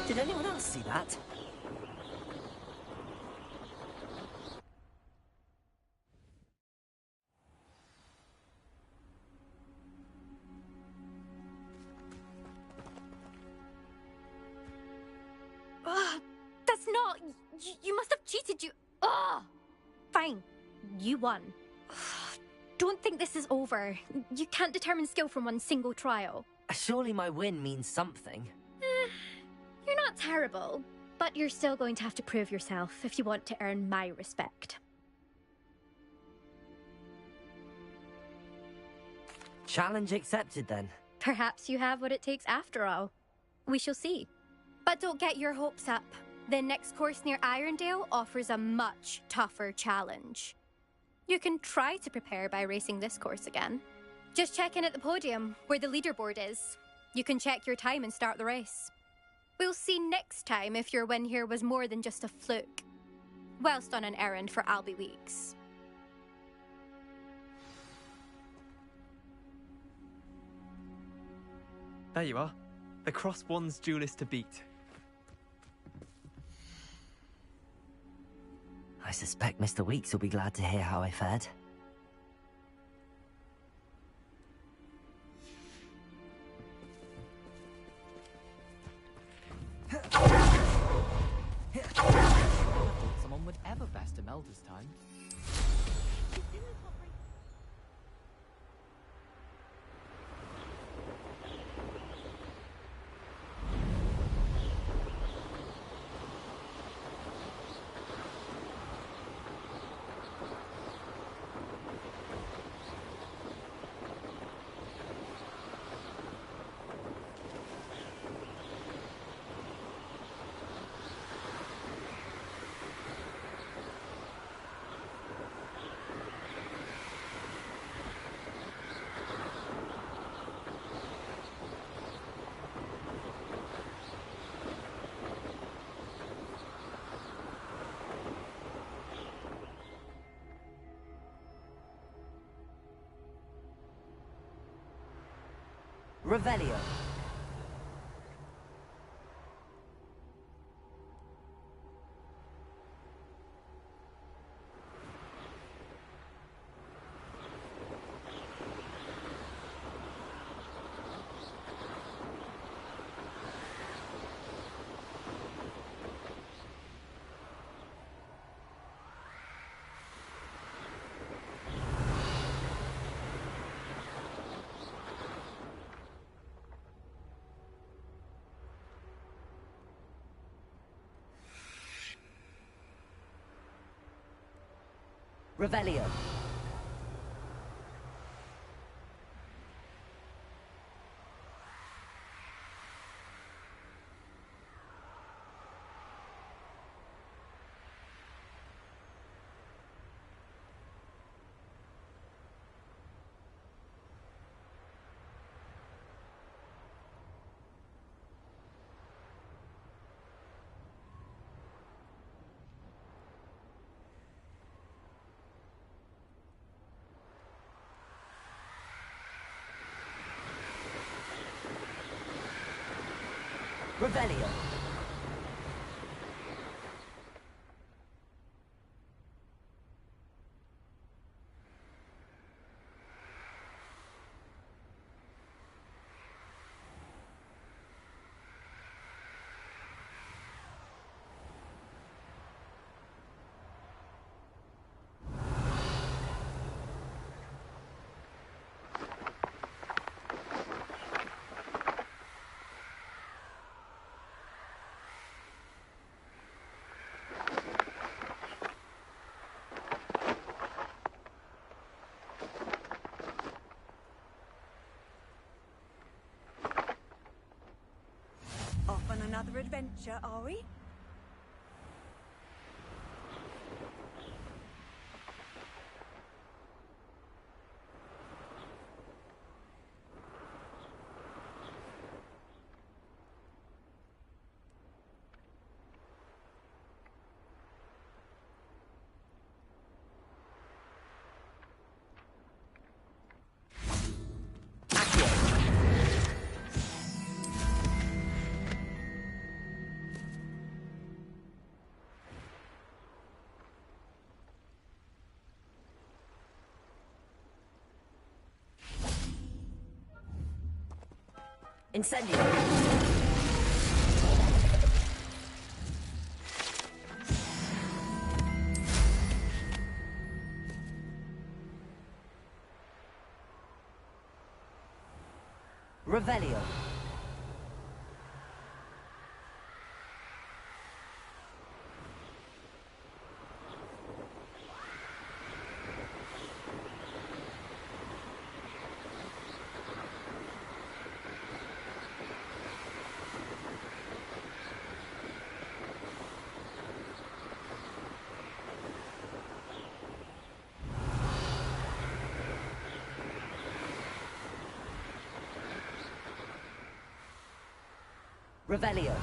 [SPEAKER 14] Did anyone else see that?
[SPEAKER 16] That's not... You must have cheated, you... Ugh! Fine. You won. Don't think this is over. You can't determine skill from one single trial.
[SPEAKER 14] Surely my win means something.
[SPEAKER 16] You're not terrible, but you're still going to have to prove yourself if you want to earn my respect.
[SPEAKER 14] Challenge accepted, then.
[SPEAKER 16] Perhaps you have what it takes after all. We shall see. But don't get your hopes up. The next course near Irondale offers a much tougher challenge. You can try to prepare by racing this course again. Just check in at the podium, where the leaderboard is. You can check your time and start the race. We'll see next time if your win here was more than just a fluke. Whilst on an errand for Albie Weeks.
[SPEAKER 17] There you are. The Cross Wands duelist to beat.
[SPEAKER 14] I suspect Mr. Weeks will be glad to hear how I fared.
[SPEAKER 9] Someone would ever best Imelda's time.
[SPEAKER 2] Revelio. Revelio. Revelio.
[SPEAKER 10] Off on another adventure, are we?
[SPEAKER 2] Incendio. Revelio. Revelio.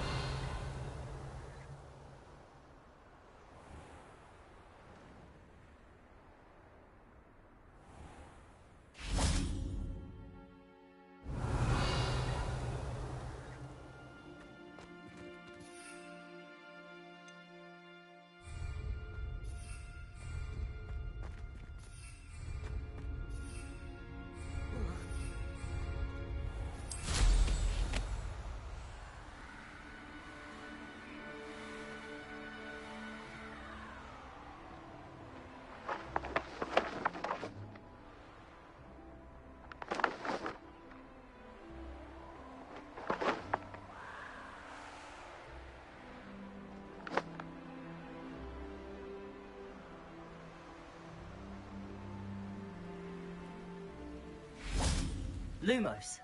[SPEAKER 2] Lumos.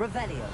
[SPEAKER 2] Revelio.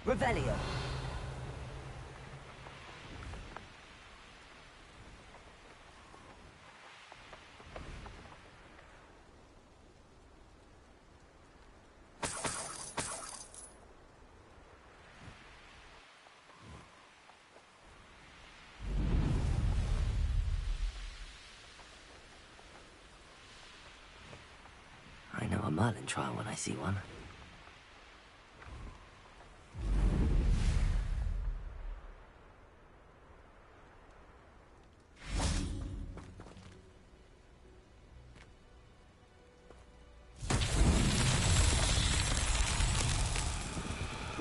[SPEAKER 2] Revelio.
[SPEAKER 14] I know a Merlin trial when I see one.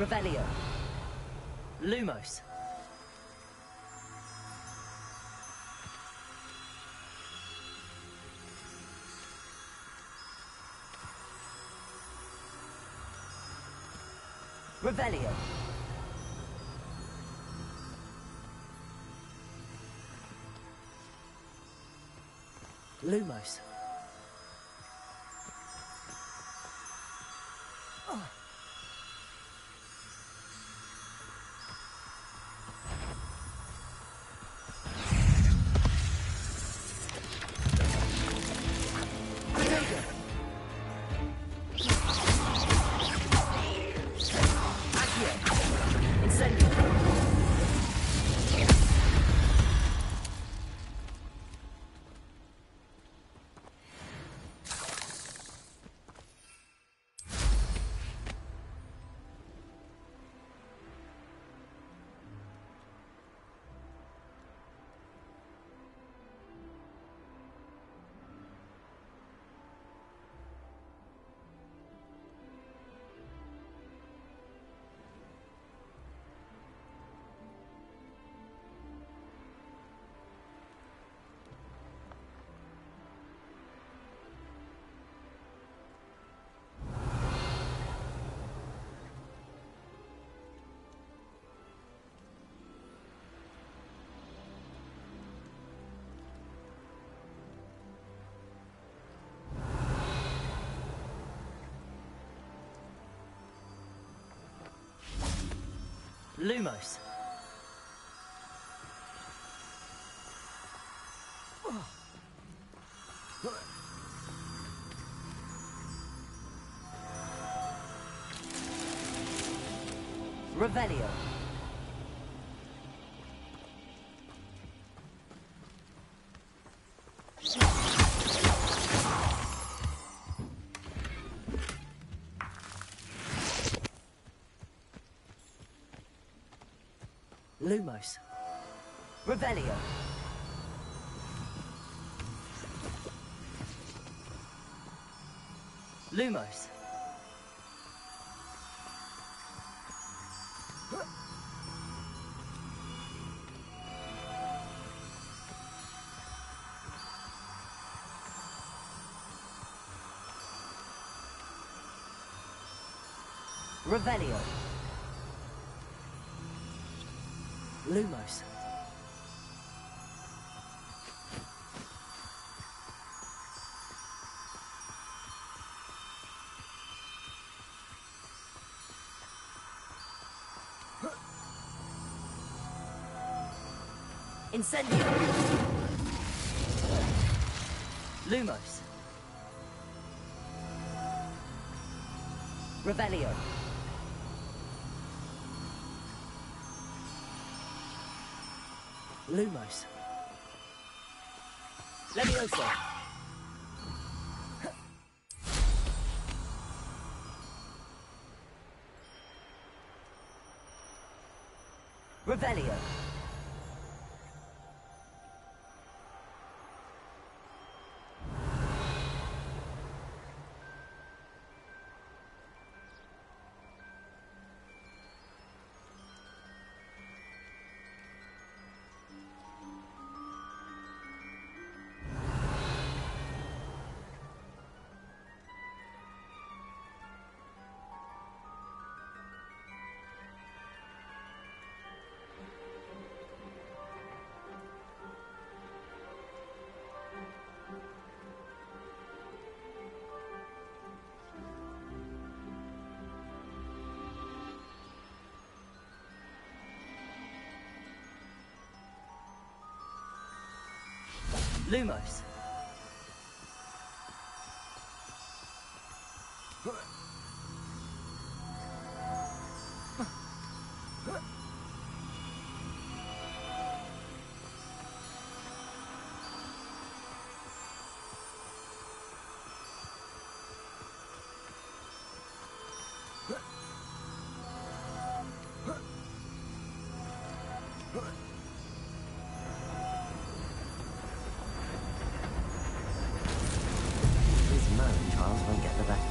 [SPEAKER 2] Revelio. Lumos. Revelio. Lumos. Lumos. Revelio. Lumos. Revelio. Lumos. Revelio. Lumos. Incendio. Lumos. Revelio. Lumos. Levioso. Revelio. Lumos.
[SPEAKER 14] Charles won't get the best.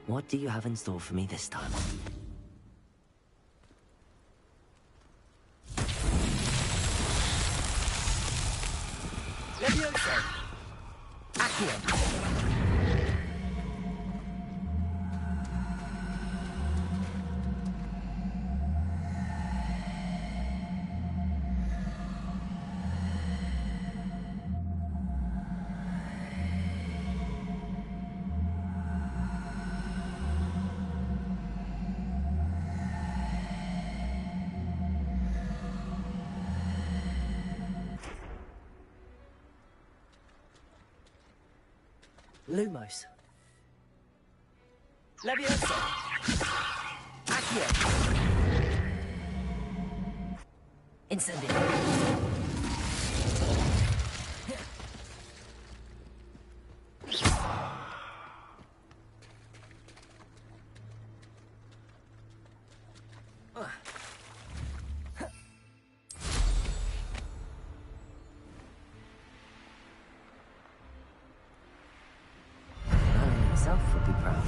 [SPEAKER 14] What do you have in store for me this time?
[SPEAKER 2] Levioso. Accio. Lumos. Levioso. Accio. Incendio.
[SPEAKER 14] Himself would be proud.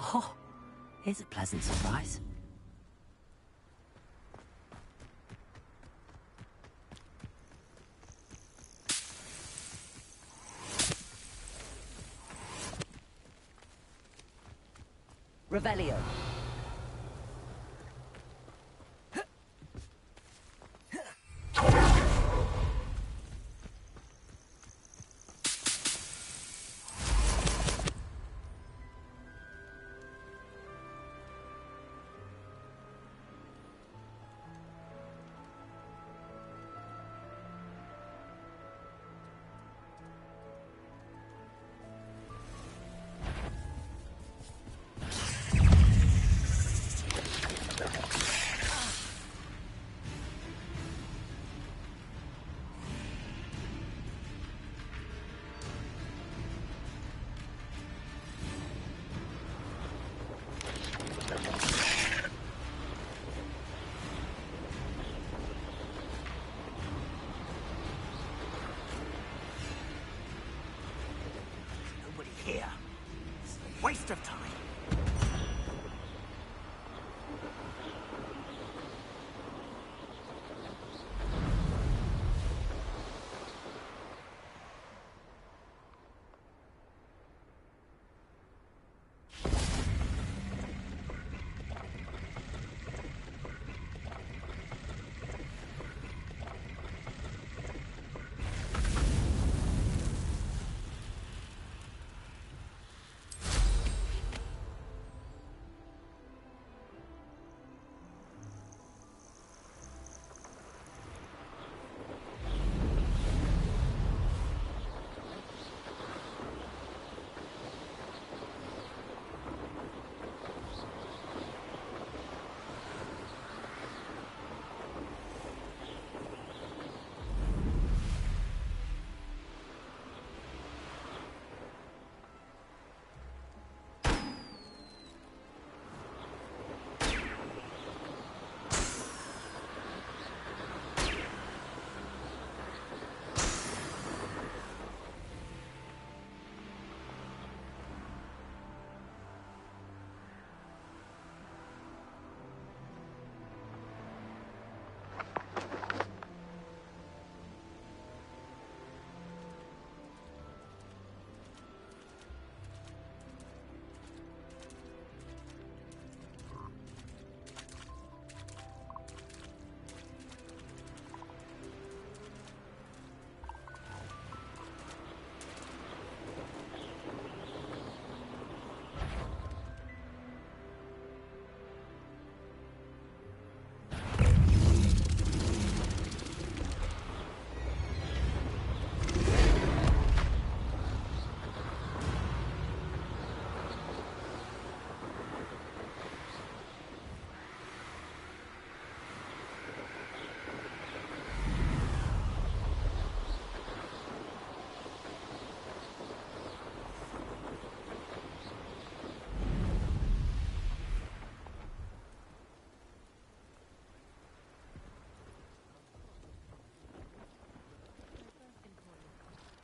[SPEAKER 14] Oh, here's a pleasant surprise.
[SPEAKER 2] Revelio.
[SPEAKER 13] waste of time.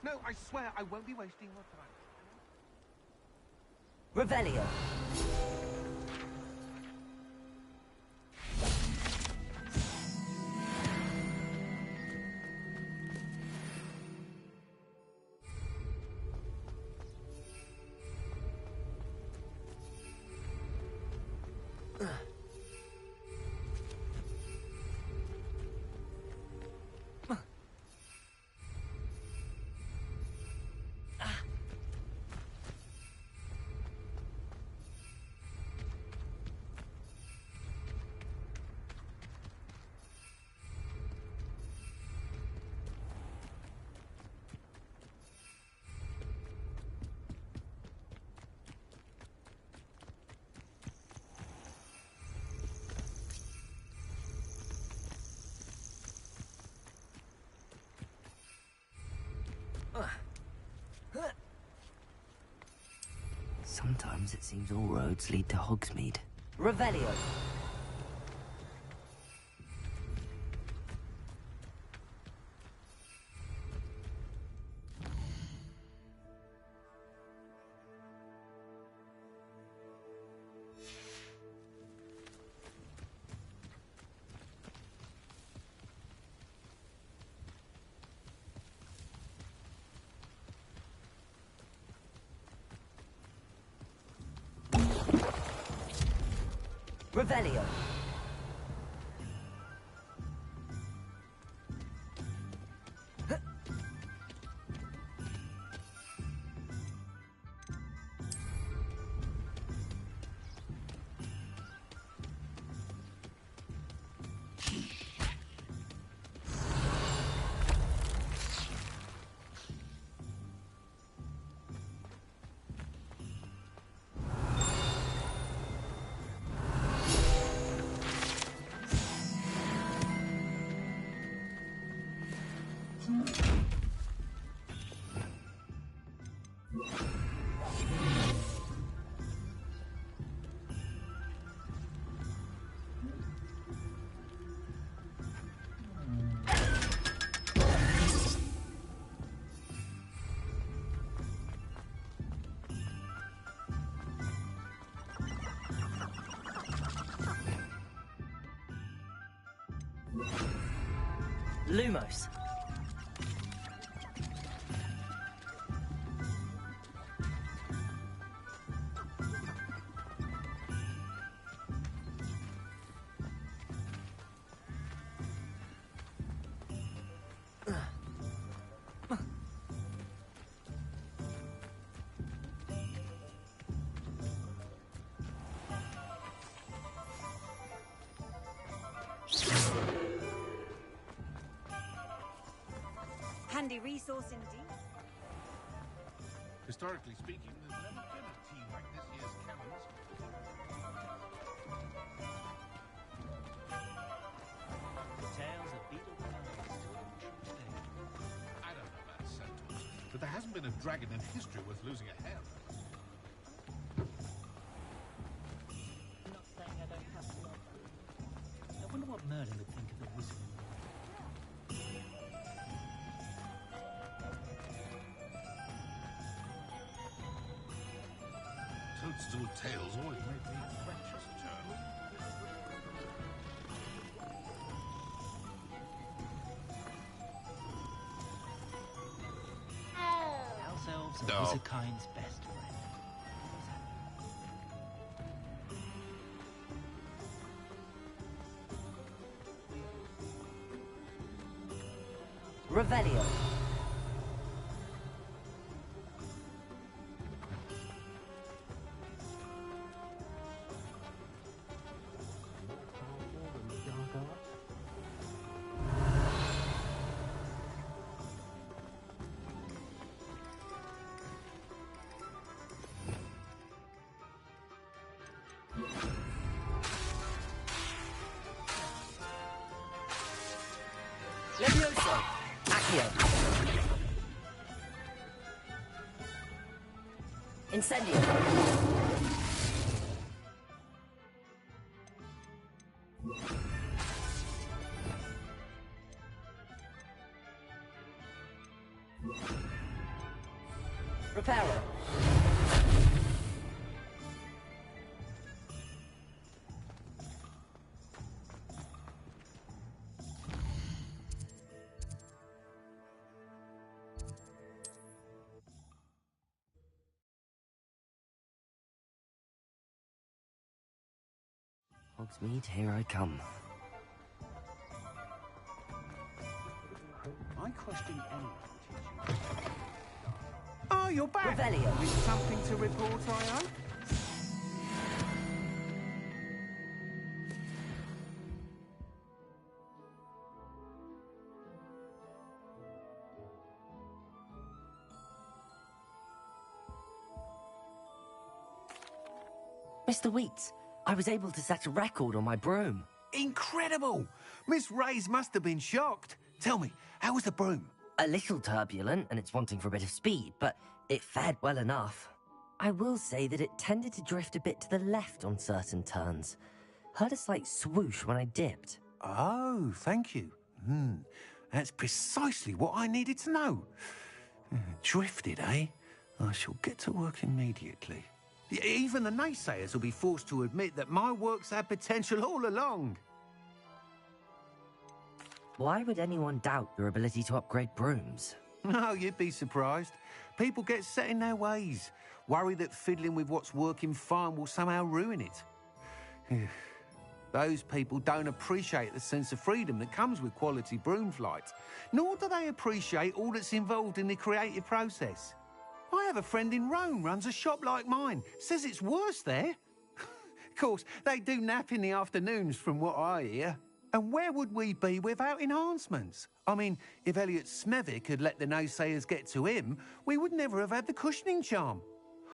[SPEAKER 15] No, I swear I won't be wasting your time.
[SPEAKER 2] Revelio.
[SPEAKER 14] Sometimes it seems all roads lead to Hogsmeade.
[SPEAKER 2] Revelio. Revelio.
[SPEAKER 14] Lumos.
[SPEAKER 10] Handy resource indeed.
[SPEAKER 7] Historically speaking, there's never been a team like this year's Cannons.
[SPEAKER 9] The tales of Beetle
[SPEAKER 7] I don't know about Centaurs, but there hasn't been a dragon in history worth losing a hair at.
[SPEAKER 9] I'm not saying I don't have to love them. I wonder what Merlin would think of the wizard.
[SPEAKER 7] Toadstool tails always made me a precious turtle.
[SPEAKER 9] House elves are
[SPEAKER 7] No.
[SPEAKER 9] wizardkind's best friend.
[SPEAKER 2] Revelio. Levioso. Accio. Incendio. Reparo. Hogsmeade, here I come.
[SPEAKER 15] I question anyone who teaches. Oh, you're back.
[SPEAKER 2] Revelio.
[SPEAKER 15] With something to report, I hope?
[SPEAKER 2] Mr. Weeks, I was able to set a record on my broom.
[SPEAKER 15] Incredible! Miss Reyes must have been shocked. Tell me, how was the broom?
[SPEAKER 2] A little turbulent, and it's wanting for a bit of speed, but it fared well enough. I will say that it tended to drift a bit to the left on certain turns. Heard a slight swoosh when I dipped.
[SPEAKER 15] Oh, thank you. That's precisely what I needed to know. Drifted, eh? I shall get to work immediately. Even the naysayers will be forced to admit that my work's had potential all along.
[SPEAKER 2] Why would anyone doubt your ability to upgrade brooms?
[SPEAKER 15] No, you'd be surprised. People get set in their ways, worry that fiddling with what's working fine will somehow ruin it. Those people don't appreciate the sense of freedom that comes with quality broom flight, nor do they appreciate all that's involved in the creative process. I have a friend in Rome runs a shop like mine. Says it's worse there. Of course, they do nap in the afternoons from what I hear. And where would we be without enhancements? I mean, if Elliot Smethwick had let the naysayers get to him, we would never have had the cushioning charm.